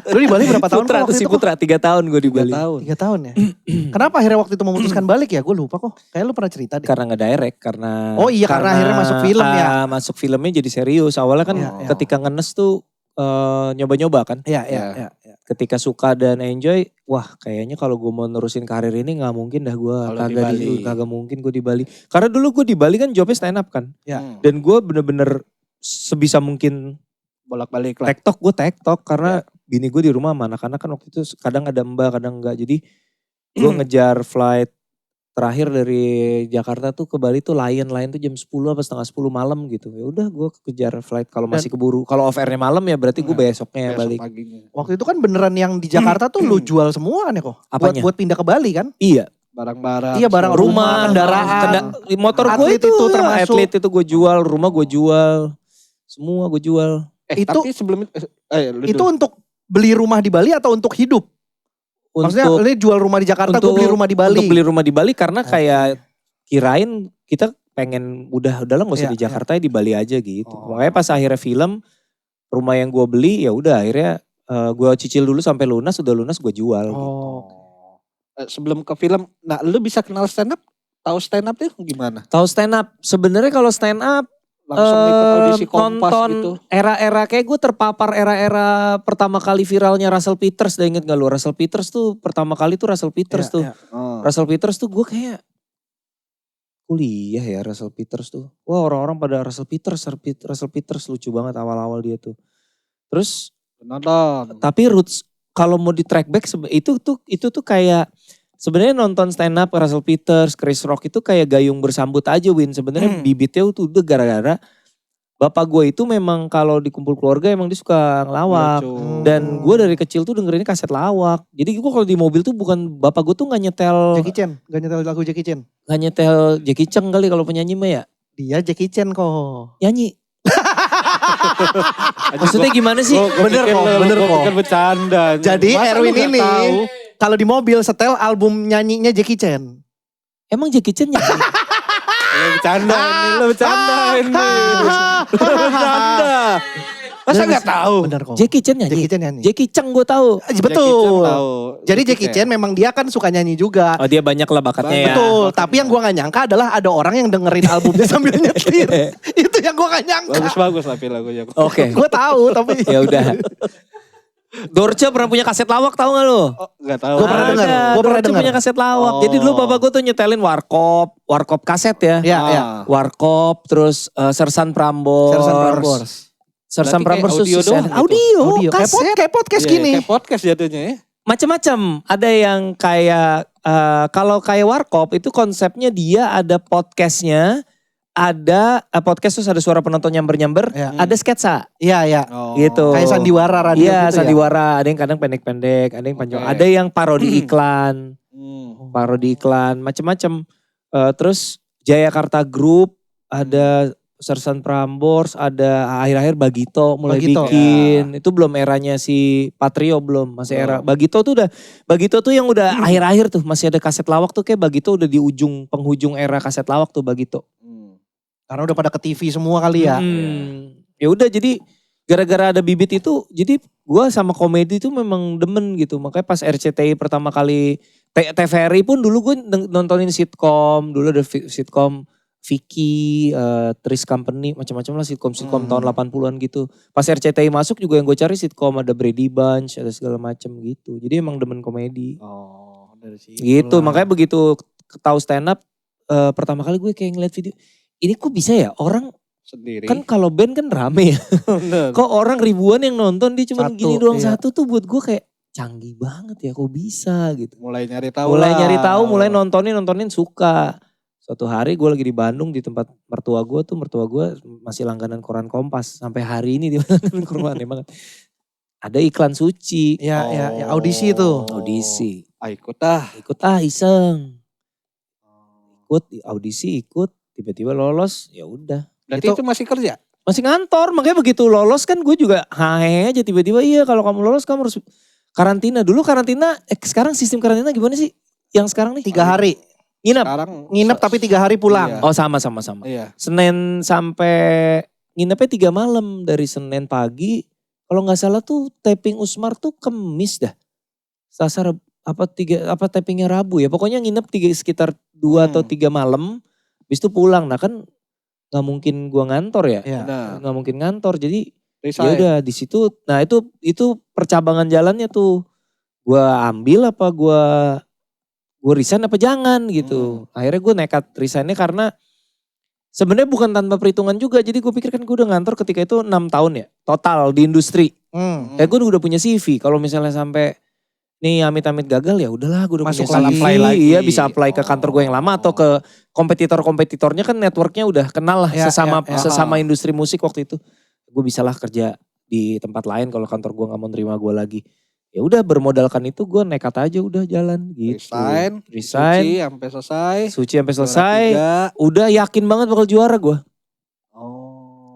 Lu di Bali berapa tahun Putra kok tuh waktu si itu? Putra 3 tahun gue di 3 Bali. tahun. 3 tahun ya. Kenapa akhirnya waktu itu memutuskan balik ya? Gue lupa kok. Kayak lu pernah cerita deh. Karena gak direct, karena... Oh iya, karena akhirnya masuk film ya. Masuk filmnya jadi serius. Awalnya kan Iya, iya. ketika ngenes tuh nyoba-nyoba kan. Iya. Ketika suka dan enjoy, wah kayaknya kalau gue mau nerusin karir ini nggak mungkin dah gue kagak mungkin gue di Bali. Karena dulu gue di Bali kan jobnya stand up kan. Ya. Dan gue bener-bener sebisa mungkin bolak-balik lah. tektok karena bini gue di rumah sama anak-anak kan waktu itu kadang ada mbak kadang enggak. Jadi gue ngejar flight terakhir dari Jakarta tuh ke Bali tuh Lion tuh jam 10 apa setengah 10 malam gitu. Ya udah gue kejar flight kalau masih keburu. Kalau off airnya malam ya berarti gue besoknya balik. Paginya. Waktu itu kan beneran yang di Jakarta tuh lu jual semua kan ya kok? Apanya? Buat pindah ke Bali kan? Iya. Barang-barang. Iya barang Rumah, kendaraan. motor gue Atlet itu termasuk. Atlet itu gue jual, rumah gue jual. Semua gue jual. Itu- tapi sebelum Itu untuk beli rumah di Bali atau untuk hidup? Maksudnya Untuk lu jual rumah di Jakarta, gue beli rumah di Bali. Untuk beli rumah di Bali karena kayak kirain kita pengen udahlah gak usah di Jakarta ya di Bali aja gitu. Makanya pas akhirnya film rumah yang gue beli ya udah akhirnya gue cicil dulu sampai lunas, udah lunas gue jual. Gitu. Sebelum ke film, nah lu bisa kenal stand up? Tahu stand up tuh gimana? Tahu stand up, sebenarnya kalau stand up Langsung ikut audisi Kompas nonton gitu. era-era kayak gue terpapar era-era pertama kali viralnya Russell Peters, udah inget gak lu? Russell Peters tuh pertama kali tuh Russell Peters tuh. Russell Peters tuh gue kayak kuliah ya Russell Peters tuh. Wah orang-orang pada Russell Peters lucu banget awal-awal dia tuh. Terus Nonton. tapi roots kalau mau di track back itu tuh kayak sebenarnya nonton stand up Russell Peters, Chris Rock itu kayak gayung bersambut aja Win. Sebenarnya bibitnya tuh udah gara-gara bapak gue itu memang kalau di kumpul keluarga emang dia suka ngelawak. Dan gue dari kecil tuh dengerinnya kaset lawak. Jadi gue kalau di mobil tuh bukan bapak gue tuh gak nyetel. Jackie Chan, gak nyetel lagu Jackie Chan. Gak nyetel Jackie Chan kali kalau penyanyi mah ya. Dia Jackie Chan kok. Nyanyi. Maksudnya gimana sih? Bener kok. Kan bercanda. Jadi Masa Erwin lu gak ini tahu? kalau di mobil setel album nyanyinya Jackie Chan. Emang Jackie Chan nyanyi? Lu bercanda ini. Bercanda. Masa gak tahu? Bener kok. Jackie Chan nyanyi? Jackie Chan nyanyi. Jackie Chan gue tahu. Betul. Tahu. Jadi Jackie Chan memang dia kan suka nyanyi juga. Oh dia banyak lah bakatnya ya. Betul, tapi yang gua gak nyangka adalah ada orang yang dengerin albumnya sambil nyetir. Itu yang gua gak nyangka. Bagus tapi lagunya. Oke. Gua tahu tapi. Ya udah. Dorce pernah punya kaset lawak tahu gak lu? Oh, gak tahu. Gua pernah dengar. Gua pernah Dorce dengar. punya kaset lawak. Oh. Jadi dulu bapak gue tuh nyetelin warkop kaset ya. Iya, iya. Warkop terus Sersan Prambors. Sersan Prambors. Sersan Berarti kayak Prambors audio tuh doang gitu? audio, Kayak kaset. podcast Iya, gini. kayak podcast jatuhnya ya. Macam-macam. Ada yang kayak kalau kayak warkop itu konsepnya dia ada podcastnya, ada podcast terus ada suara penonton nyamber-nyamber, Iya. ada sketsa Iya, iya. gitu. Kayak sandiwara radio Iya, gitu ya. sandiwara. Ada yang kadang pendek-pendek, ada yang panjang. Oke. Ada yang parodi iklan, parodi iklan, macam-macam. Terus Jayakarta Group, ada Sersan Prambors, ada akhir-akhir Bagito mulai Bagito. bikin. Itu belum eranya si Patrio belum, masih era. Bagito tuh yang udah akhir-akhir tuh masih ada kaset lawak tuh kayak Bagito udah di penghujung era kaset lawak tuh Bagito. Karena udah pada ke TV semua kali ya. Ya udah jadi gara-gara ada bibit itu jadi gua sama komedi itu memang demen gitu. Makanya pas RCTI pertama kali TVRI pun dulu gue nontonin sitkom. Dulu ada sitkom Vicky, Tris Company, macam-macam lah sitkom tahun 80-an gitu. Pas RCTI masuk juga yang gue cari sitkom ada Brady Bunch, ada segala macam gitu. Jadi emang demen komedi. Oh, dari situ. Gitu, makanya begitu tahu stand up pertama kali gue kayak ngeliat video. Ini kok bisa ya orang Sendiri. kan kalau band kan rame ya. Kok orang ribuan yang nonton dia cuma Satu, gini doang iya. satu tuh buat gue kayak canggih banget ya kok bisa gitu. mulai nyari tahu Mulai lah. nyari tahu, mulai nontonin suka. Suatu hari gue lagi di Bandung di tempat mertua gue masih langganan koran Kompas. Sampai hari ini dia langganan koran banget. Ada iklan suci. Ya, ya, ya, audisi itu. Audisi. Ikut ah. Ikut iseng. Ikut, tiba-tiba lolos, ya udah. Berarti itu masih kerja? Masih ngantor, makanya begitu lolos kan gue juga hahe aja tiba-tiba iya kalau kamu lolos kamu harus karantina. Dulu karantina, sekarang sistem karantina gimana sih? Yang sekarang nih? 3 hari. Nginep? Sekarang Nginep tapi 3 hari pulang. Iya. Oh sama. Iya. Senin sampai nginepnya 3 malam dari Senin pagi. Kalau nggak salah tuh taping Usmar tuh Kemis dah. Selasa tapingnya Rabu ya. Pokoknya nginep sekitar 2 atau 3 malam. Habis itu pulang. Nah kan nggak mungkin gua ngantor ya. Iya. Nah, Nggak mungkin ngantor. Jadi Ya udah di situ. Nah itu percabangan jalannya tuh. Gua ambil apa gua resign apa jangan gitu. Akhirnya gue nekat resignnya karena sebenarnya bukan tanpa perhitungan juga. Jadi gue pikir kan gue udah ngantor ketika itu 6 tahun ya total di industri. Kayak gue udah punya CV. Kalau misalnya sampai nih amit-amit gagal ya udahlah gue udah Masuk punya CV. apply lagi. Iya bisa apply ke kantor gue yang lama atau ke kompetitornya kan networknya udah kenal lah sesama industri musik waktu itu. Gue bisalah kerja di tempat lain kalau kantor gue nggak mau terima gue lagi. Ya udah bermodalkan itu gue nekat aja udah jalan gitu. Resign Suci sampai selesai. Udah yakin banget bakal juara gue.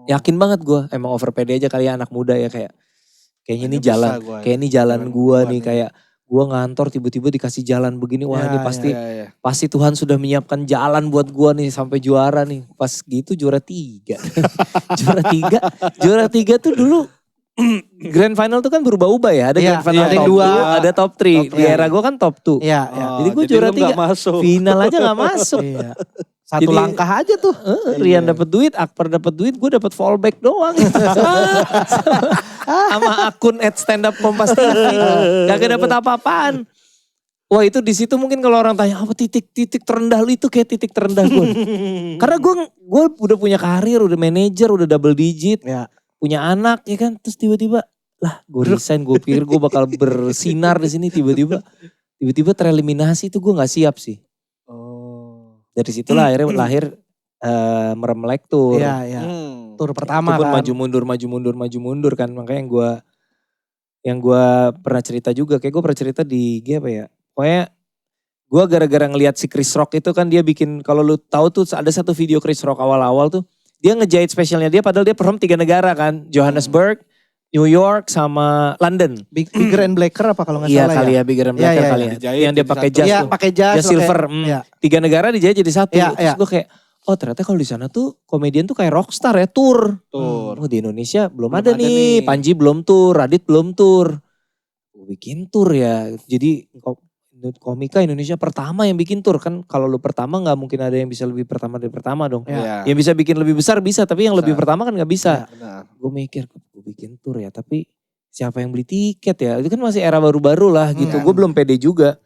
Yakin banget gue. Emang over pede aja kali ya anak muda ya kayaknya ini jalan. Kayak ini jalan gue nih kayak gue ngantor tiba-tiba dikasih jalan begini. Wah ini pasti Tuhan sudah menyiapkan jalan buat gue nih sampai juara nih. Pas gitu juara 3. juara 3 tuh dulu. Grand final tuh kan berubah-ubah ya. Ada grand final ada top 2, 2, ada top 3. Di era gue kan top 2. Jadi gue juara 3. Final aja gak masuk. Satu Jadi, langkah aja tuh. Rian dapat duit, Akbar dapat duit, gue dapat fallback doang. Sama akun @standupkompas TV. Gak dapat apa-apaan. Wah itu di situ mungkin kalau orang tanya apa titik terendah lu itu kayak titik terendah gue. Karena gue udah punya karir, udah manajer, udah double digit. Punya anak ya kan, terus tiba-tiba lah gue resign, gue pikir gue bakal bersinar di sini tiba-tiba tereliminasi itu gue nggak siap sih. Dari situlah akhirnya lahir Meremlek Tour. Tour pertama itu pun kan. maju mundur kan, makanya yang gue pernah cerita juga, kayak gue pernah cerita di apa ya, pokoknya gue gara-gara ngelihat si Chris Rock itu kan dia bikin, kalau lu tahu tuh ada satu video Chris Rock awal-awal tuh. Dia ngejahit spesialnya dia padahal dia perform 3 negara kan. Johannesburg, New York sama London. Bigger and Blacker apa kalau nggak Iya salah kali ya Bigger and Blacker kali ya. Yang dia pakai jas tuh. Pakai jas. Jas silver. 3 negara dijahit jadi satu. Terus gue kayak oh ternyata kalau di sana tuh komedian tuh kayak rockstar ya tour. Oh di Indonesia belum ada nih. Panji belum tour, Radit belum tour. Gue bikin tour ya. Jadi komika Indonesia pertama yang bikin tour kan, kalau lu pertama nggak mungkin ada yang bisa lebih pertama dari pertama dong. Yang bisa bikin lebih besar bisa, tapi yang lebih pertama kan nggak bisa. Gue mikir gue bikin tour ya, tapi siapa yang beli tiket ya? Itu kan masih era baru-baru lah gitu. Gue belum pede juga.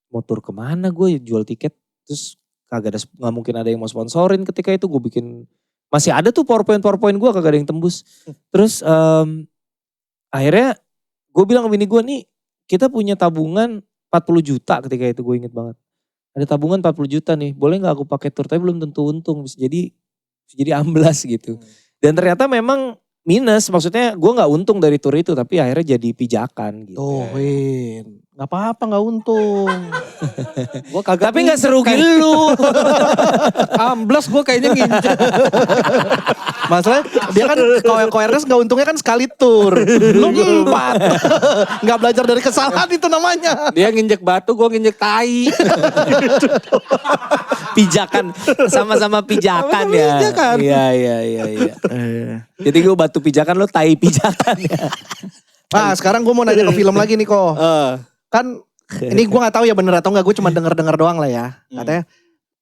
Mau tour kemana gue jual tiket, terus kagak ada, nggak mungkin ada yang mau sponsorin ketika itu. Gue bikin masih ada tuh PowerPoint gue kagak ada yang tembus. Terus akhirnya gue bilang ke bini gue nih, kita punya tabungan 40 juta ketika itu, gue inget banget. Ada tabungan 40 juta nih, boleh gak aku pakai tour? Tapi belum tentu untung, bisa jadi amblas gitu. Dan ternyata memang minus, maksudnya gue gak untung dari tour itu, tapi akhirnya jadi pijakan gitu. Tuh Win, gak apa-apa gak untung. Gua kagak tapi gak serugi lu. Amblas gue kayaknya nginjek. Masalahnya dia kan kalau Ernest gak untungnya kan sekali tour. Lu 4. Gak belajar dari kesalahan itu namanya. Dia nginjek batu, gue nginjek tai. Pijakan, sama-sama pijakan ya. Pijakan. Iya. Jadi gue batu pijakan, lo tai pijakan ya. Nah sekarang gue mau nanya ke film lagi nih kok. Kan ini gue gak tahu ya bener atau enggak, gue cuma denger doang lah ya. Katanya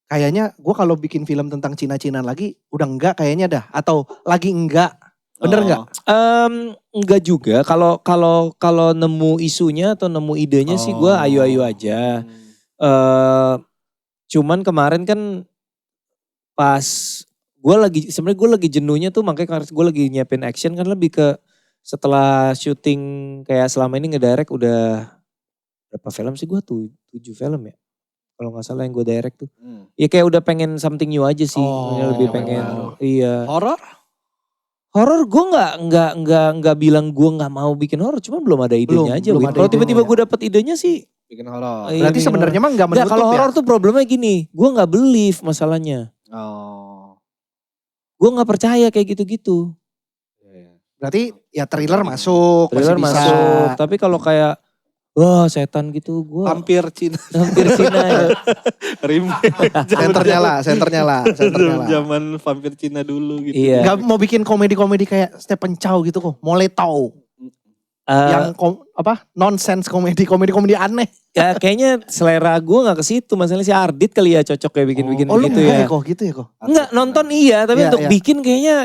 kayaknya gue kalau bikin film tentang Cina-Cina lagi udah enggak kayaknya dah, atau lagi enggak. Bener enggak? Enggak juga. Kalau nemu isunya atau nemu idenya sih gue ayo-ayo aja. Cuman kemarin kan pas sebenarnya gue lagi jenuhnya tuh, makanya gue lagi nyiapin action kan, lebih ke setelah syuting kayak selama ini ngedirect udah berapa film sih gue, 7 film ya. Kalau gak salah yang gue direct tuh. Ya kayak udah pengen something new aja sih. Lebih pengen. Iya. Horor gue nggak bilang gue nggak mau bikin horor, cuma belum ada idenya aja. Kalau tiba-tiba gue dapet idenya sih bikin horor. Berarti sebenarnya mah nggak menutup ya. Kalau horor tuh problemnya gini, gue nggak believe masalahnya. Gue nggak percaya kayak gitu-gitu. Berarti ya thriller masuk, Thriller masih masuk. bisa. Tapi kalau kayak wah setan gitu gue. Hampir Cina ya. Senternya lah. Zaman vampir Cina dulu gitu. Iya. Gak mau bikin komedi-komedi kayak Stephen Chow gitu kok, mulai tahu. yang nonsense komedi aneh. Ya kayaknya selera gue gak ke situ. Masalahnya si Ardit kali ya cocok kayak bikin-bikin lu gitu enggak ya. kok gitu ya kok? Enggak, nonton iya. Tapi Iya, untuk iya. bikin kayaknya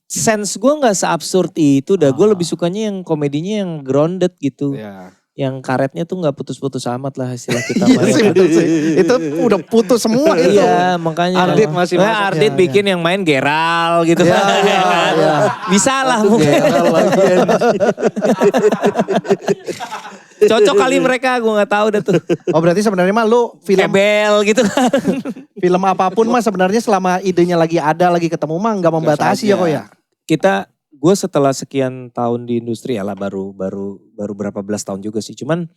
sense gue gak seabsurd itu. Gue lebih sukanya yang komedinya yang grounded gitu. Iya. Yang karetnya tuh gak putus-putus amat lah istilah kita. Iya sih, betul sih. Itu udah putus semua itu. Iya makanya. Ardit masih masuk. Ardit Iya, bikin yang main Geral gitu. Iya, iya, iya. Bisa lah mungkin. Cocok kali mereka, gue gak tahu dah tuh. Oh berarti sebenarnya mah lu Kebel gitu kan. film apapun mah sebenarnya selama idenya lagi ada, lagi ketemu mah nggak membatasi ya kok ya. Gue setelah sekian tahun di industri ya lah baru berapa belas tahun juga sih. Cuman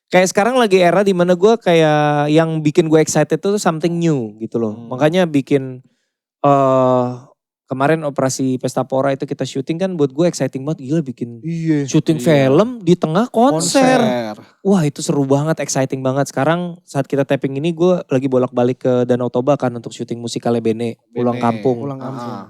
kayak sekarang lagi era dimana gue kayak yang bikin gue excited tuh something new gitu loh. Makanya bikin kemarin operasi Pesta Pora itu kita syuting kan buat gue exciting banget. Gila bikin syuting film di tengah konser. Wah itu seru banget, exciting banget. Sekarang saat kita tapping ini gue lagi bolak-balik ke Danau Toba kan untuk syuting musikalnya Bene, Pulang Kampung.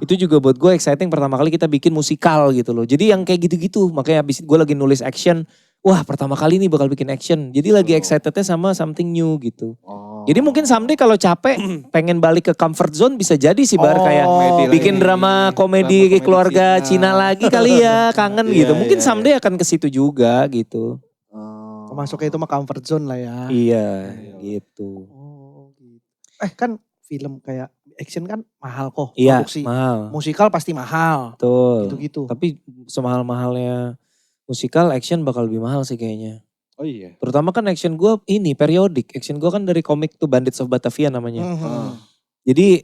Itu juga buat gue exciting pertama kali kita bikin musikal gitu loh. Jadi yang kayak gitu-gitu, makanya abis gue lagi nulis action. Wah pertama kali nih bakal bikin action. Jadi lagi excitednya sama something new gitu. Jadi mungkin someday kalau capek pengen balik ke comfort zone bisa jadi sih Bar kayak bikin drama komedi keluarga Cina lagi kali ya, kangen gitu. Mungkin someday akan ke situ juga gitu. Masuknya itu mah comfort zone lah ya. Iya gitu. Oh gitu. Kan film kayak action kan mahal kok Iya produksi. mahal. Musikal pasti mahal. Betul. Gitu-gitu. Tapi semahal-mahalnya musikal action bakal lebih mahal sih kayaknya. Oh iya. Terutama kan action gue ini periodik. Action gue kan dari komik tuh Bandits of Batavia namanya. Jadi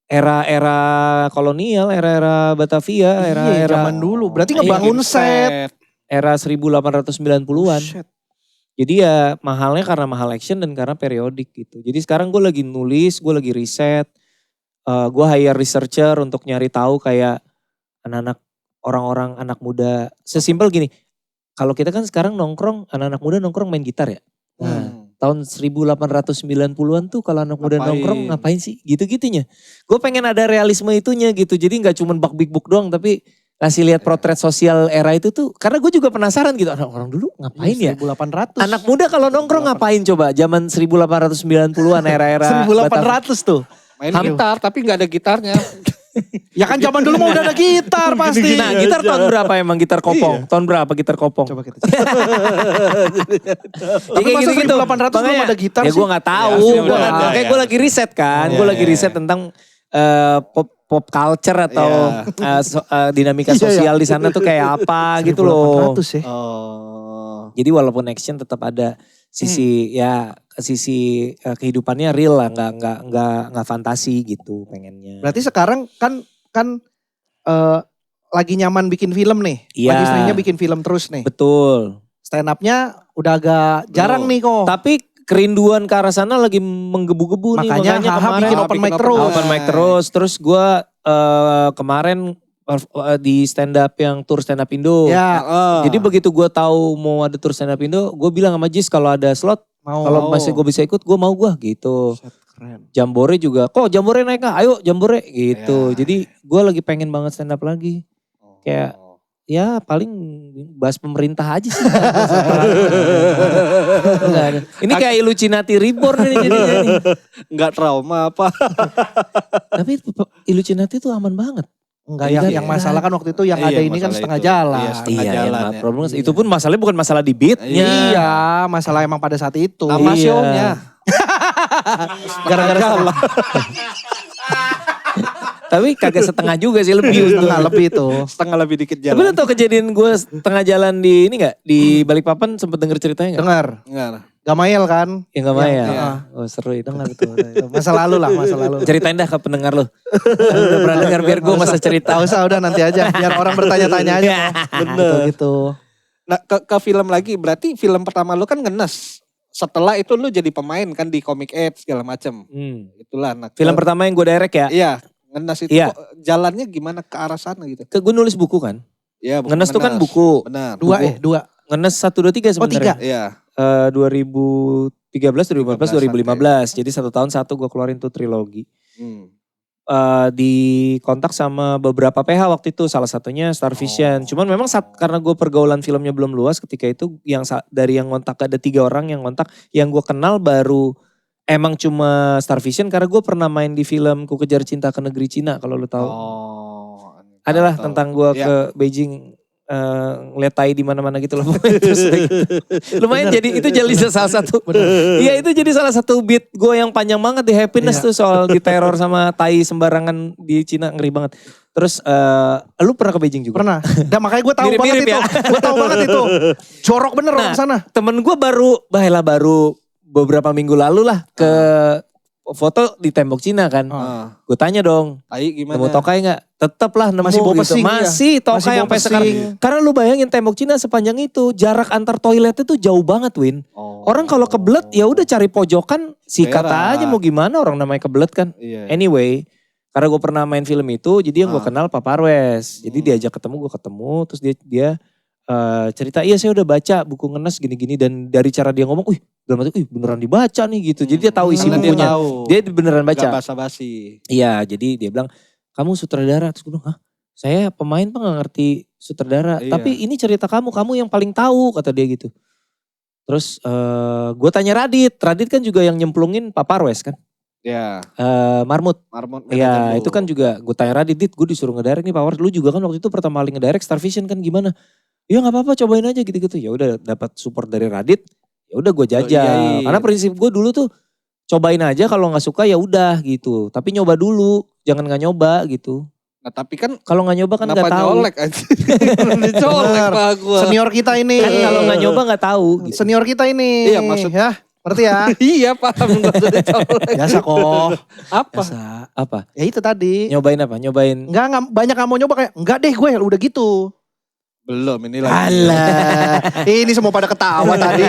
era-era kolonial, era-era Batavia, era-era zaman dulu. Berarti ngebangun set. Era 1890-an. Shit. Jadi ya mahalnya karena mahal action dan karena periodik gitu. Jadi sekarang gue lagi nulis, gue lagi riset. Gue hire researcher untuk nyari tahu kayak anak-anak orang-orang anak muda. Sesimpel gini, kalau kita kan sekarang nongkrong, anak-anak muda nongkrong main gitar ya. Nah, tahun 1890-an tuh kalau anak muda nongkrong ngapain sih? Gitu-gitunya. Gue pengen ada realisme itunya gitu. Jadi gak cuma bak big book doang tapi kasih lihat potret sosial era itu tuh. Karena gue juga penasaran gitu, orang dulu ngapain ya? 1800. Anak muda kalau nongkrong ngapain coba? Zaman 1890-an era-era 1800 tuh. Main gitar tapi gak ada gitarnya. Ya kan zaman dulu mah udah ada gitar pasti. Nah gitar tahun berapa emang gitar kopong? Tahun berapa gitar kopong? Coba kita cek. Ya kayak gitu-gitu. 1800 belum ada gitar ya sih. gue gak tahu. Kayak gue lagi riset kan. Gue lagi riset tentang pop culture atau dinamika sosial di sana tuh kayak apa gitu loh. 1800 ya. Jadi walaupun action tetap ada sisi sisi kehidupannya real lah, nggak fantasi gitu pengennya. Berarti sekarang kan lagi nyaman bikin film nih. Iya. Lagi seringnya bikin film terus nih. Betul. Stand up-nya udah agak jarang nih kok. Tapi kerinduan ke arah sana lagi menggebu-gebu nih. Makanya kemarin bikin open mic terus. Open mic terus. Terus gue kemarin di stand up yang tour stand up Indo. Ya. Jadi begitu gue tahu mau ada tour stand up Indo, gue bilang sama Jis kalau ada slot, kalau masih gue bisa ikut, gue mau gitu. Keren. Jambore juga, kok Jambore naik gak? Ayo Jambore gitu. Jadi gue lagi pengen banget stand up lagi. Kayak ya paling bahas pemerintah aja sih. Ini kayak Illuminati Reborn nih jadinya nih. Enggak trauma apa. Tapi Illuminati tuh aman banget. Enggak yang masalah kan waktu itu yang ada ini kan setengah itu. jalan. Iya, setengah jalan ya. Problem. Itu pun masalahnya bukan masalah di beatnya. Iya, masalah emang pada saat itu. Nama show-nya. Gara-gara jalan. Tapi kagak setengah juga sih, lebih. Setengah lebih tuh. Setengah lebih dikit Tapi jalan. lu tau kejadian gue setengah jalan di ini gak? Di Balikpapan sempet denger ceritanya gak? Dengar. Enggak. Gamail kan? Ya gak main ya? Iya. Oh seru itu. Dengar tuh. Masa lalu lah, masa lalu. Ceritain dah ke pendengar lu. Udah pernah denger biar gue masa cerita. Gak usah, udah nanti aja. Biar orang bertanya-tanya aja. Bener. Gitu. Nah ke film lagi, berarti film pertama lu kan ngenes. Setelah itu lu jadi pemain kan di Comic Aid segala macem. Itulah. Nah, Film pertama yang gue direct ya? Iya, ngenes itu Iya. kok jalannya gimana ke arah sana gitu? Gue nulis buku kan? Iya, Ngenes tuh kan buku. Benar. Dua. Ngenes 1, 2, 3 sebenarnya. Iya. 2013, 2014, 2015. Jadi 1 tahun 1 gue keluarin tuh trilogi. dikontak sama beberapa PH waktu itu, salah satunya Star Vision. Cuman memang karena gue pergaulan filmnya belum luas ketika itu, dari yang ngontak ada 3 orang yang ngontak, yang gue kenal baru emang cuma Star Vision karena gue pernah main di film Ku Kejar Cinta ke Negeri Cina kalau lu tahu. Adalah tentang gue ke Beijing ngeliat tai di mana-mana gitu loh. Terus gitu. Lumayan jadi itu jadi salah satu. Iya itu jadi salah satu beat gue yang panjang banget di Happiness tuh soal diteror sama tai sembarangan di Cina, ngeri banget. Terus lu pernah ke Beijing juga? Pernah. Dan makanya gue tahu banget itu. Gue tahu banget itu. Jorok bener orang sana. Temen gue baru beberapa minggu lalu lah ke foto di tembok Cina kan. Gue tanya dong, nemu tokai gak? Tetep lah nemu masih gitu. Masih tokai sampai sekarang. Karena lu bayangin tembok Cina sepanjang itu, jarak antar toiletnya tuh jauh banget Win. Orang kalau kebelet ya udah cari pojokan, sikat aja mau gimana, orang namanya kebelet kan. Anyway, karena gue pernah main film itu, jadi yang gue kenal Pak Parwes. Jadi diajak ketemu, gue ketemu, terus dia cerita, iya saya udah baca buku Ngenes gini-gini, dan dari cara dia ngomong, dalam hati, beneran dibaca nih gitu. Jadi dia tahu isi bukunya. Dia beneran baca. Gak basa-basi. Iya, jadi dia bilang, kamu sutradara. Terus gue bilang, hah? Saya pemain Pak gak ngerti sutradara. Tapi ini cerita kamu yang paling tahu, kata dia gitu. Terus gue tanya Radit kan juga yang nyemplungin Pak Parwes kan. Ya. Marmut. Iya, itu kan juga gue tanya Radit, gue disuruh ngedirect nih Pak Parwes. Lu juga kan waktu itu pertama kali ngedirect Star Vision kan gimana? Ya gak apa-apa, cobain aja gitu-gitu. Ya udah dapat support dari Radit. Ya udah gue jajal. Karena prinsip gue dulu tuh cobain aja, kalau nggak suka ya udah gitu. Tapi nyoba dulu, jangan nggak nyoba gitu. Nah tapi kan kalau nggak nyoba kan nggak tahu. Nyolek aja. Nyolek Pak gue. Senior kita ini. Kan kalau nggak nyoba nggak tahu. Gitu. Senior kita ini. Iya maksud ya. Ngerti ya? Iya paham. Biasa kok. Apa? Apa? Ya itu tadi. Nyobain apa? Nyobain. Enggak banyak gak mau nyoba kayak enggak deh gue udah gitu. Belum ini lagi. Alah, ini semua pada ketawa tadi.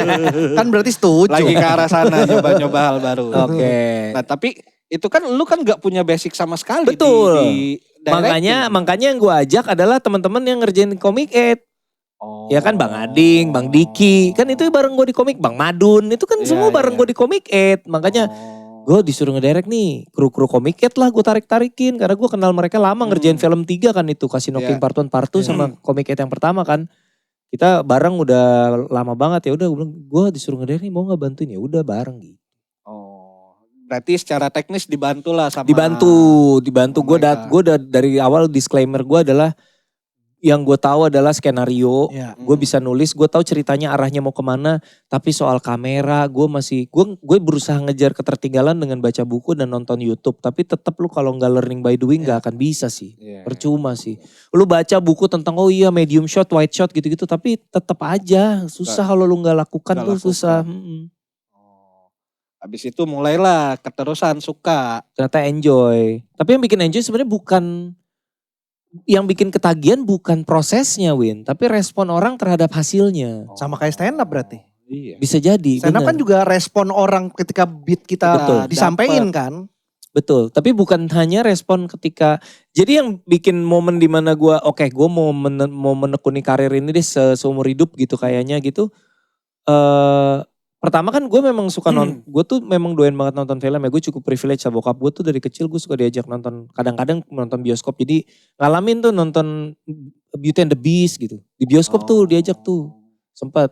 Kan berarti setuju. Lagi ke arah sana nyoba-nyoba hal baru. Oke. Nah tapi itu kan lu kan gak punya basic sama sekali. Betul. Di makanya yang gue ajak adalah teman-teman yang ngerjain Comic 8. Ya kan Bang Ading, Bang Diki. Kan itu bareng gue di komik. Bang Madun, itu kan semua bareng gue di Comic 8. Makanya gue disuruh ngedirect nih. Kru-kru Comic 8 lah gue tarik-tarikin. Karena gue kenal mereka lama ngerjain film 3 kan itu. Casino King Part 1, Part 2 sama Comic 8 yang pertama kan. Kita bareng udah lama banget ya. Udah gue bilang gue disuruh ngedirect nih, mau gak bantuin? Ya udah bareng gitu. Berarti secara teknis dibantu lah sama. Dibantu. Gue udah dari awal disclaimer gue adalah yang gue tahu adalah skenario, gue bisa nulis, gue tahu ceritanya arahnya mau kemana, tapi soal kamera gue berusaha ngejar ketertinggalan dengan baca buku dan nonton YouTube, tapi tetap lu kalau nggak learning by doing nggak akan bisa sih, percuma sih. Lu baca buku tentang medium shot, wide shot gitu-gitu, tapi tetap aja susah kalau lu nggak lakukan tuh susah. Habis itu mulailah keterusan suka. Ternyata enjoy, tapi yang bikin enjoy sebenarnya bukan. Yang bikin ketagihan bukan prosesnya Win, tapi respon orang terhadap hasilnya. Sama kayak stand up berarti. Iya. Bisa jadi. Stand up kan juga respon orang ketika beat kita disampaikan kan. Betul, tapi bukan hanya respon ketika. Jadi yang bikin momen dimana gue mau menekuni karir ini deh seumur hidup gitu kayaknya gitu. Pertama kan gue memang suka gue tuh memang doyan banget nonton film ya. Gue cukup privilege sama bokap gue tuh dari kecil gue suka diajak nonton. Kadang-kadang nonton bioskop, jadi ngalamin tuh nonton Beauty and the Beast gitu. Di bioskop tuh diajak tuh, sempet.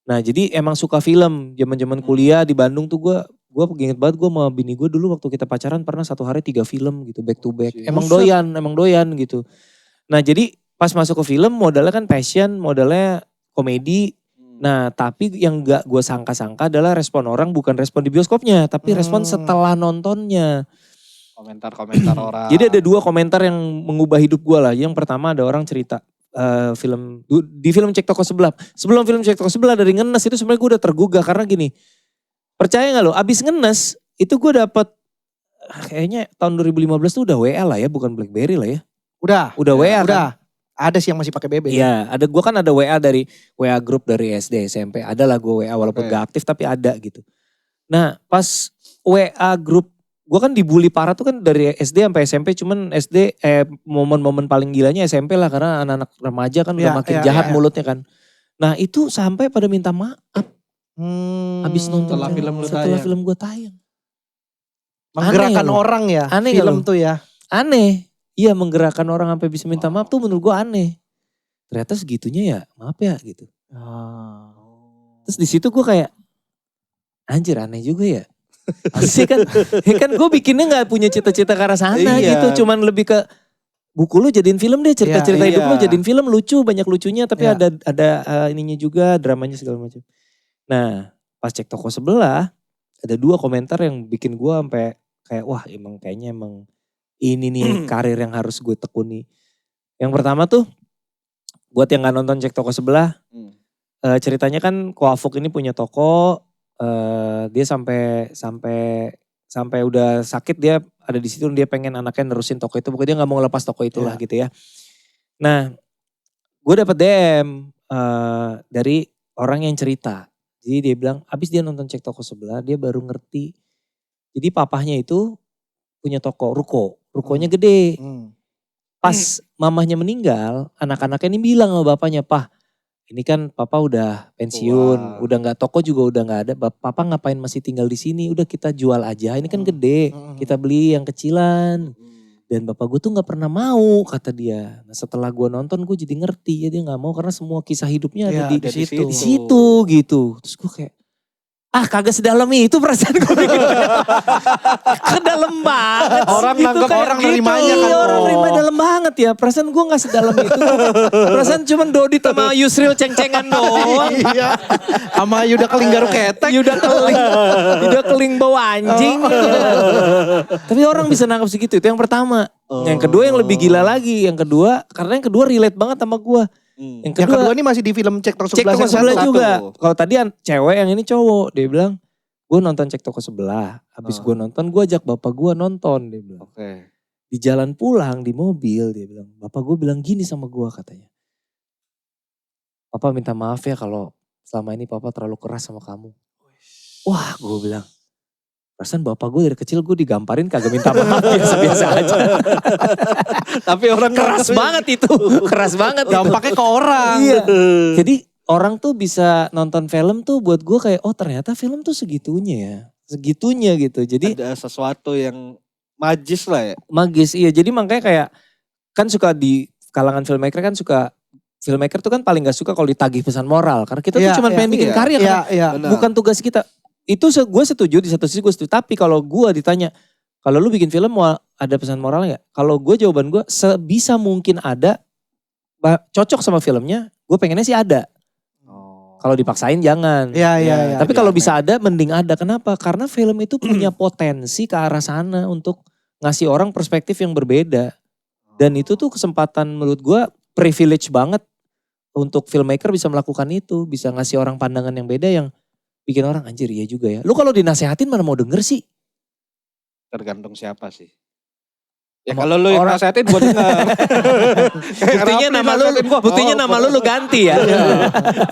Nah jadi emang suka film, zaman-zaman kuliah di Bandung tuh gue inget banget gue sama bini gue dulu waktu kita pacaran pernah satu hari 3 film gitu back to back. Emang doyan gitu. Nah jadi pas masuk ke film modalnya kan passion, modalnya komedi. Nah tapi yang gak gue sangka-sangka adalah respon orang bukan respon di bioskopnya, tapi respon setelah nontonnya. Komentar-komentar orang. Jadi ada 2 komentar yang mengubah hidup gue lah. Yang pertama ada orang cerita di film Cek Toko Sebelah. Sebelum film Cek Toko Sebelah dari Ngenes itu sebenarnya gue udah tergugah karena gini. Percaya gak lo, abis Ngenes itu gue dapet kayaknya tahun 2015 tuh udah WA lah ya, bukan BlackBerry lah ya. Udah WA kan. Ada sih yang masih pakai BB. Iya, gue kan ada WA dari WA grup dari SD, SMP. Ada lah gue WA walaupun gak aktif tapi ada gitu. Nah pas WA grup, gue kan dibully parah tuh kan dari SD sampai SMP. Cuman SD momen-momen paling gilanya SMP lah karena anak-anak remaja kan udah makin jahat mulutnya kan. Nah itu sampai pada minta maaf. Habis nonton setelah film gue tayang. Menggerakkan orang ya, aneh film tuh ya. aneh. Iya menggerakkan orang sampai bisa minta maaf tuh menurut gue aneh. Ternyata segitunya ya maaf ya gitu. Terus di situ gue kayak anjir aneh juga ya. Asik kan, kan gue bikinnya gak punya cita-cita ke arah sana gitu. Cuman lebih ke buku lu jadiin film deh, cerita-cerita hidup lu jadiin film lucu, banyak lucunya. Tapi ada ininya juga, dramanya segala macam. Nah pas cek toko sebelah, ada 2 komentar yang bikin gue sampai kayak wah kayaknya ini nih karir yang harus gue tekuni. Yang pertama tuh, buat yang gak nonton cek toko sebelah, ceritanya kan Koafuk ini punya toko, dia sampai udah sakit dia ada di situ, dia pengen anaknya nerusin toko itu, pokoknya dia gak mau lepas toko itulah gitu ya. Nah, gue dapet DM dari orang yang cerita. Jadi dia bilang, abis dia nonton cek toko sebelah, dia baru ngerti. Jadi papahnya itu punya toko, rukonya gede. Pas mamahnya meninggal, anak-anaknya ini bilang sama bapaknya, "Pah, ini kan papa udah pensiun, udah gak toko juga udah gak ada. Papa ngapain masih tinggal di sini? Udah kita jual aja, ini kan gede. Kita beli yang kecilan." Dan bapak gue tuh gak pernah mau kata dia. Nah setelah gue nonton gue jadi ngerti ya dia gak mau karena semua kisah hidupnya ada di situ gitu. Terus gue kayak kagak sedalam itu perasaan gue bikin. Kedalam banget orang gitu, nangkep orang gitu. nerimanya kan. Orang nerima dalam banget ya. Perasaan gue gak sedalam itu. Perasaan cuma Dodi sama Yusril ceng-cengan doang. Iya. Sama Yuda Keling garuk ketek. Yuda Keling bau anjing. Tapi orang bisa nangkep segitu. Itu yang pertama. Yang kedua yang lebih gila lagi. Karena yang kedua relate banget sama gue. Yang kedua ini masih di film Cek Toko Cek Sebelah. Toko Sebelah juga. Kalau tadi cewek, yang ini cowok. Dia bilang, gue nonton Cek Toko Sebelah. Habis gue nonton, gue ajak bapak gue nonton. Dia bilang. Di jalan pulang, di mobil, dia bilang. Bapak gue bilang gini sama gue katanya. Papa minta maaf ya kalau selama ini papa terlalu keras sama kamu. Wah gue bilang. Perasaan bapak gue dari kecil gue digamparin kagak minta maaf, biasa-biasa aja. Tapi orang keras banget itu, keras banget. Dampaknya ke orang. Iya. Jadi orang tuh bisa nonton film tuh buat gue kayak ternyata film tuh segitunya ya. Segitunya gitu. Jadi ada sesuatu yang magis lah ya. Magis iya, jadi makanya kayak kan suka di kalangan filmmaker kan suka. Filmmaker tuh kan paling gak suka kalau ditagih pesan moral. Karena kita tuh cuma pengen bikin karya kan. Bukan tugas kita. Itu gue setuju, di satu sisi gue setuju. Tapi kalau gue ditanya, kalau lu bikin film mau ada pesan moral gak? Kalau gue jawaban gue sebisa mungkin ada, cocok sama filmnya, gue pengennya sih ada. Kalau dipaksain jangan. Iya. Tapi kalau bisa ada, mending ada. Kenapa? Karena film itu punya potensi ke arah sana untuk ngasih orang perspektif yang berbeda. Dan itu tuh kesempatan menurut gue privilege banget untuk filmmaker bisa melakukan itu. Bisa ngasih orang pandangan yang beda yang bikin orang anjir iya juga ya. Lu kalau dinasehatin mana mau denger sih? Tergantung siapa sih. Ya kalau lu yang nasehatin gue denger. Buktinya nama lu ganti ya.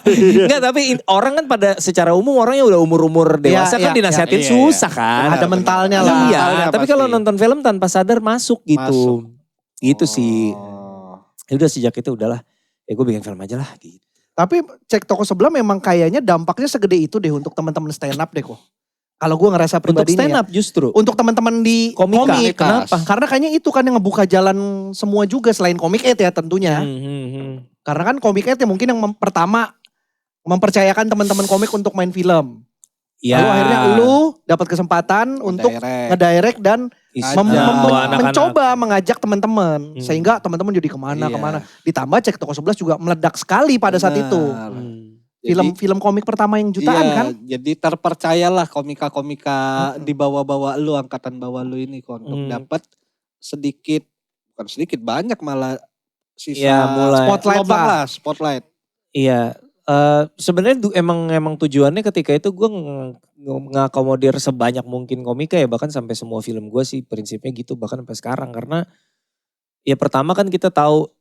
Enggak, tapi orang kan pada secara umum orangnya udah umur-umur dewasa kan dinasehatin susah kan. Ada mentalnya lah. Iya, tapi kalau nonton film tanpa sadar masuk gitu. Gitu sih. Ya udah sejak itu udahlah. Ya gue bikin film aja lah gitu. Tapi Cek Toko Sebelah memang kayaknya dampaknya segede itu deh untuk teman-teman stand up deh kok. Kalau gue ngerasa pribadinya. Untuk stand up justru. Untuk teman-teman di komik. Kenapa? Karena kayaknya itu kan yang ngebuka jalan semua juga selain Komik Eid ya tentunya. Karena kan Komik Eid ya mungkin yang pertama mempercayakan teman-teman komik untuk main film. Ya. Lalu akhirnya lu dapat kesempatan untuk ngedirect dan mencoba mengajak teman-teman. Sehingga teman-teman jadi kemana. Ditambah Cek Toko 11 juga meledak sekali pada saat itu. Film komik pertama yang jutaan kan. Jadi terpercayalah komika-komika di bawah-bawah lu, angkatan bawah lu ini kok. Untuk dapat sedikit, bukan sedikit, banyak malah sisa spotlight. Iya. Sebenarnya emang tujuannya ketika itu gue ngakomodir sebanyak mungkin komika ya, bahkan sampai semua film gue sih prinsipnya gitu bahkan sampai sekarang. Karena ya pertama kan kita tahu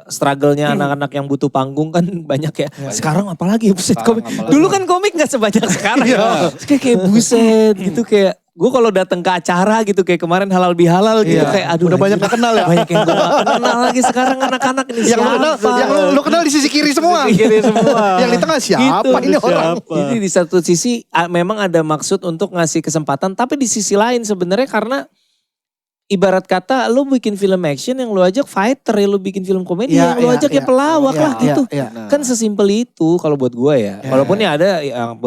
struggle-nya anak-anak yang butuh panggung kan banyak ya. Sekarang apalagi buset komik. Dulu kan komik gak sebanyak sekarang ya. Kayak buset gitu kayak. Gue kalau datang ke acara gitu kayak kemarin halal bihalal gitu kayak aduh. Udah banyak gak kenal ya. Banyak yang gue gak kenal lagi sekarang anak-anak ini siapa. Yang lu kenal di sisi kiri semua. Yang di tengah siapa gitu, ini orang. Jadi di satu sisi memang ada maksud untuk ngasih kesempatan. Tapi di sisi lain sebenarnya karena ibarat kata lu bikin film action yang lu ajak fighter, ya lu bikin film komedi yang lu ajak ya pelawak lah gitu. Kan sesimpel itu kalau buat gue ya. Walaupun ya ada yang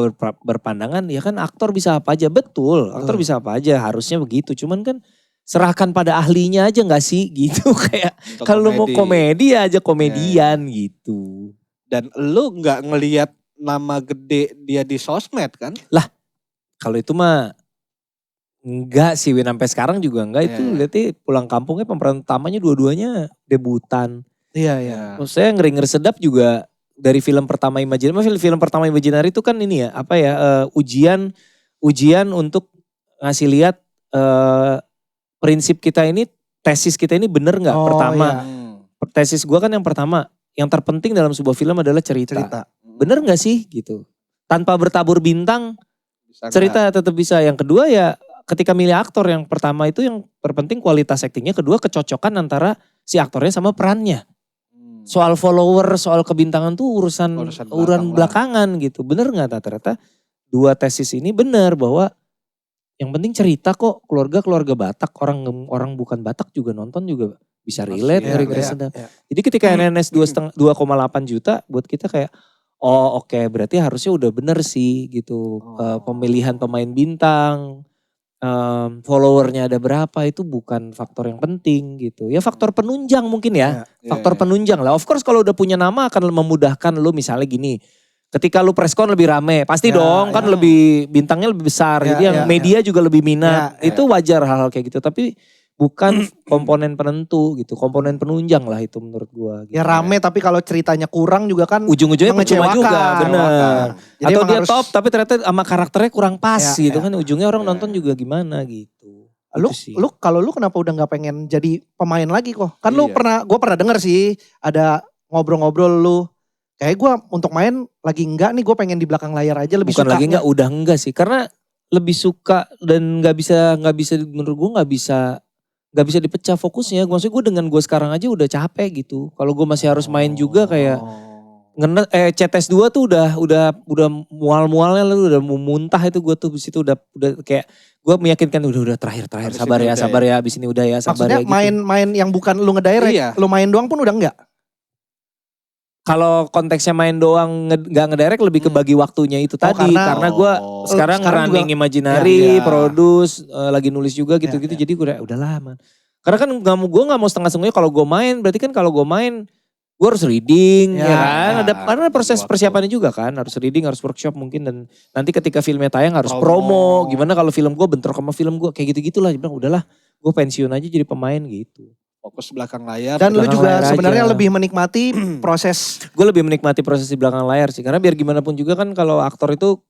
berpandangan ya kan aktor bisa apa aja. Betul, aktor bisa apa aja, harusnya begitu. Cuman kan serahkan pada ahlinya aja gak sih gitu. Kayak kalau lu mau komedi ya aja komedian gitu. Dan lu gak ngelihat nama gede dia di sosmed kan? Lah kalau itu mah enggak sih Win, sampai sekarang juga enggak. Itu lihatnya Pulang Kampungnya pemeran utamanya dua-duanya debutan. Iya. Maksudnya Ngeri-Ngeri Sedap juga dari film pertama Imaginary. Film pertama Imaginary itu kan ini ya apa ya ujian untuk ngasih lihat prinsip kita ini, tesis kita ini bener nggak? Pertama, tesis gue kan yang pertama, yang terpenting dalam sebuah film adalah cerita. Bener nggak sih gitu? Tanpa bertabur bintang, cerita tetap bisa. Yang kedua ya ketika milih aktor, yang pertama itu yang terpenting kualitas aktingnya, kedua kecocokan antara si aktornya sama perannya. Soal follower, soal kebintangan tuh urusan belakangan gitu. Bener nggak ternyata dua tesis ini bener bahwa yang penting cerita kok, keluarga Batak, orang bukan Batak juga nonton juga bisa relate. Ngeri-Ngeri Sedap. Jadi ketika NNS 2,8 juta buat kita kayak oh oke, berarti harusnya udah bener sih gitu. Pemilihan pemain bintang, followernya ada berapa itu bukan faktor yang penting gitu. Ya faktor penunjang mungkin ya. Faktor penunjang lah. Of course kalau udah punya nama akan memudahkan lu, misalnya gini. Ketika lu preskon lebih rame, pasti dong kan lebih bintangnya lebih besar. Jadi yang media juga lebih minat. Itu wajar hal-hal kayak gitu. Tapi bukan komponen penentu gitu. Komponen penunjang lah itu menurut gua. Gitu. Ya rame tapi kalau ceritanya kurang juga kan ujung-ujungnya percuma juga. Bener. Jadi atau dia top tapi ternyata sama karakternya kurang pas gitu kan. Ujungnya orang nonton juga gimana gitu. Lu kalau lu kenapa udah gak pengen jadi pemain lagi kok? Kan lu gue pernah denger sih ada ngobrol-ngobrol lu. Kayak gue untuk main lagi enggak nih, gue pengen di belakang layar aja lebih suka. Bukan lagi enggak, udah enggak sih. Karena lebih suka dan gak bisa menurut gue gak bisa dipecah fokusnya. Maksudnya gue dengan gue sekarang aja udah capek gitu. Kalau gue masih harus main juga kayak CTS 2 tuh udah mual-mualnya lalu udah mau muntah itu gue tuh di situ udah kayak gue meyakinkan udah terakhir sabar ya abis ini udah ya sabar. Maksudnya ya gitu. main yang bukan lu ngedirect, lu main doang pun udah enggak? Kalau konteksnya main doang gak ngedirect lebih ke bagi waktunya itu tadi. Karena gue sekarang running juga, Imaginary, produce, lagi nulis juga gitu-gitu. Jadi gue udahlah man. Karena kan gue gak mau setengah-setengahnya kalau gue main. Berarti kan kalau gue main gue harus reading ya kan. Karena proses persiapannya juga kan. Harus reading, harus workshop mungkin. Dan nanti ketika filmnya tayang harus promo. Gimana kalau film gue bentrok sama film gue. Kayak gitu-gitulah. Dia bilang udahlah gue pensiun aja jadi pemain gitu. Fokus belakang layar. Dan lu juga sebenarnya lebih menikmati proses. Gue lebih menikmati proses di belakang layar sih. Karena biar gimana pun juga kan kalau aktor itu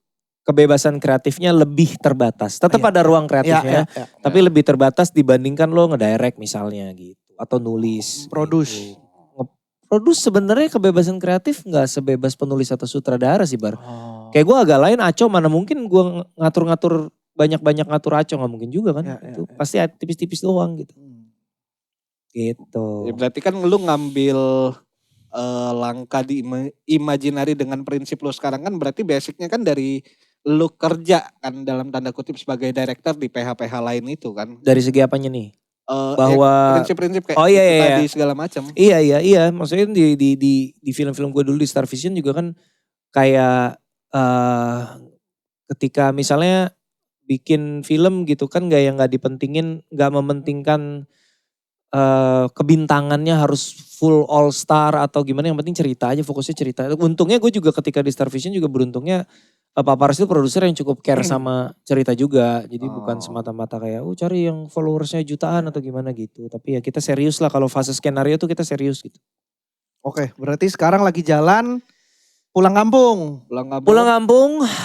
kebebasan kreatifnya lebih terbatas. Tetap ada ruang kreatifnya. Tapi lebih terbatas dibandingkan lo ngedirect misalnya gitu. Atau nulis. Produce. Gitu. Produce sebenarnya kebebasan kreatif gak sebebas penulis atau sutradara sih Bar. Kayak gue agak lain Aco, mana mungkin gue ngatur-ngatur banyak-banyak ngatur Aco. Gak mungkin juga kan. Itu pasti tipis-tipis doang gitu. Gitu. Ya, berarti kan lu ngambil langkah di Imaginary dengan prinsip lu sekarang kan berarti basicnya kan dari lu kerja kan dalam tanda kutip sebagai director di PH-PH lain itu kan. Dari segi apanya nih? Bahwa prinsip-prinsip kayak tadi segala macam. Iya. Maksudnya di film-film gue dulu di Star Vision juga kan kayak ketika misalnya bikin film gitu kan gak dipentingin, gak mementingkan kebintangannya harus full all star atau gimana, yang penting cerita aja, fokusnya cerita. Untungnya gue juga ketika di Star Vision juga beruntungnya Paparazzi itu produser yang cukup care sama cerita juga. Jadi bukan semata-mata kayak cari yang followersnya jutaan atau gimana gitu. Tapi ya kita serius lah, kalau fase skenario tuh kita serius gitu. Oke, berarti sekarang lagi jalan Pulang Kampung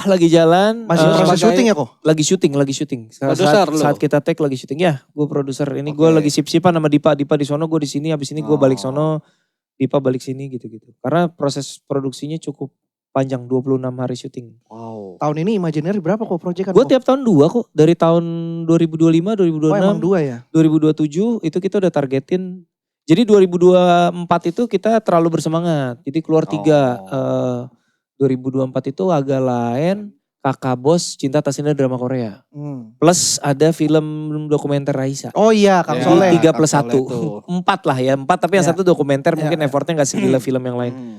lagi jalan. Masih proses syuting ya kok? Lagi syuting. Saat kita take lagi syuting ya. Gue produser ini, gue lagi sip-sipan sama Dipa di sono, gue di sini. Abis ini gue balik sono, Dipa balik sini gitu-gitu. Karena proses produksinya cukup panjang, 26 hari syuting. Wow. Tahun ini Imaginary berapa kok proyekan? Gue tiap tahun 2 kok. Dari tahun 2025, 2026, emang 2 ya? 2027 itu kita udah targetin. Jadi 2024 itu kita terlalu bersemangat. Jadi keluar 3. 2024 itu agak lain. Kakak Bos, Cinta Atas Indah drama Korea. Plus ada film dokumenter Raisa. Oh iya, Kang Ya, Soleh. 3+1. Kang Soleh 4 lah ya, 4 tapi yang Ya. satu dokumenter Ya, mungkin ya. effortnya gak segila film yang lain. Hmm.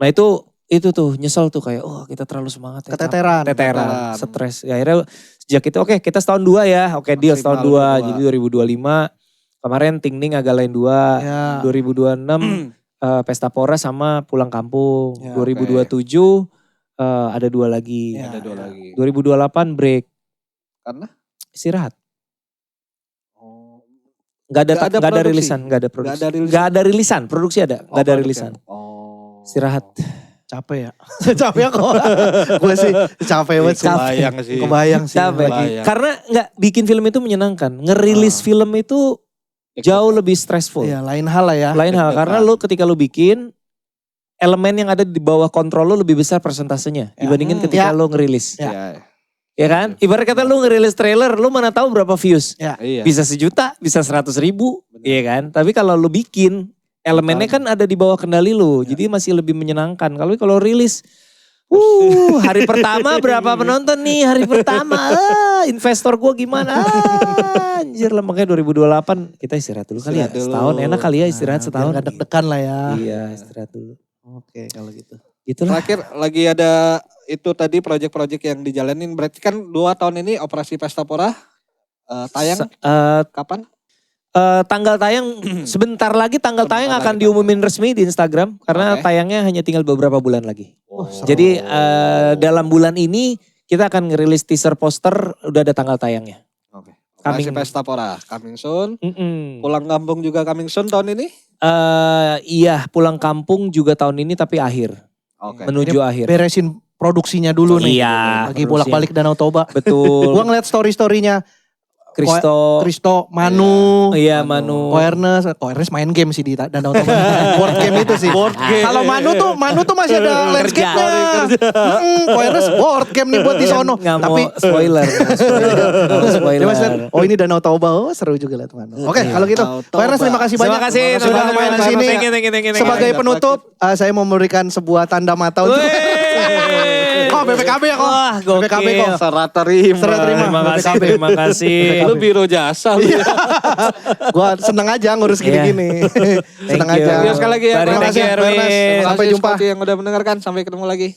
Nah itu tuh nyesel tuh kayak kita terlalu semangat ya. Keteteran. Keteteran, stres. Ya akhirnya sejak itu oke kita setahun 2 ya. Oke deal setahun 2. Maksimal 2. Jadi 2025 kemarin Ting Ning agak lain 2. Ya. 2026 Pesta Pora sama Pulang Kampung. Ya, 2027 ada 2 lagi. Ya. Ada 2 lagi. 2028 break. Karena? Istirahat. Oh. Gak ada Nggak ada produksi? rilisan, gak ada produksi. Nggak ada rilisan? Nggak ada rilisan, produksi ada, Oh, gak ada produk rilisan. ya? Oh. Istirahat. Capek ya. Capek kok. Gue sih capek banget sih. Kebayang sih. Kebayang sih. Capek. Kebayang. Karena nggak bikin film itu menyenangkan. Ngerilis film itu jauh lebih stressful. Iya, lain hal lah ya. Lain hal Deg-degan. karena lu ketika lu bikin elemen yang ada di bawah kontrol lu lebih besar persentasenya Ya. dibandingin ketika Ya. lu ngerilis. Ya. Ya. Ya kan? Ibarat kata lu ngerilis trailer, lu mana tahu berapa views. Iya. Bisa 1 juta, bisa 100.000, iya kan? Tapi kalau lu bikin elemennya kan ada di bawah kendali lu, jadi masih lebih menyenangkan. Kalau rilis, hari pertama berapa penonton nih hari pertama? Investor gua gimana? Anjir lah makanya 2028 kita istirahat dulu kali ya. Istirahat dulu. Setahun enak kali ya istirahat setahun. Gak deg-degan lah ya. Iya istirahat dulu. Oke kalau gitu. Gitulah. Terakhir lagi ada itu tadi proyek-proyek yang dijalanin. Berarti kan 2 tahun ini Operasi Pesta Pora tayang kapan? Tanggal tayang sebentar lagi tanggal Sebentar tayang lagi akan diumumin resmi di Instagram karena Oke. tayangnya hanya tinggal beberapa bulan lagi. Oh. Jadi dalam bulan ini kita akan ngerilis teaser poster udah ada tanggal tayangnya. Oke. Operasi Coming. Pesta Pora coming soon. Mm-mm. Pulang Kampung juga coming soon tahun ini? Iya pulang kampung juga tahun ini tapi akhir Oke. menuju akhir. Beresin produksinya dulu nih. Iya. Lagi bolak-balik Danau Toba. Betul. Gua ngeliat story-storynya Kristo. Manu. Iya Manu. Koernes main game sih di Danau Toba. Board game itu sih. Board game. Kalau Manu tuh masih ada landscape-nya. Koernes board game nih buat di sono. Nggak mau Tapi spoiler. Nggak mau spoiler. dia masih lihat, oh ini Danau Toba, oh seru juga lihat Manu. Oke, kalau gitu. Danau Toba. Koernes terima kasih banyak. Terima kasih. Sudah lumayan di sini. Thank you. Sebagai penutup, saya mau memberikan sebuah tanda mata untuk Oh, BPKB ya kok. Wah, BPKB kok. gokil. Serah terima. Terima kasih, BPKB. terima kasih. Lu biro jasa lu. Iya. Gua seneng aja ngurus gini-gini. Seneng Thank you. aja. Sekali lagi ya. Bari, Terima thank kasih you, Erwin. Ernest. Sampai Sampai jumpa. yang udah mendengarkan. Sampai ketemu lagi.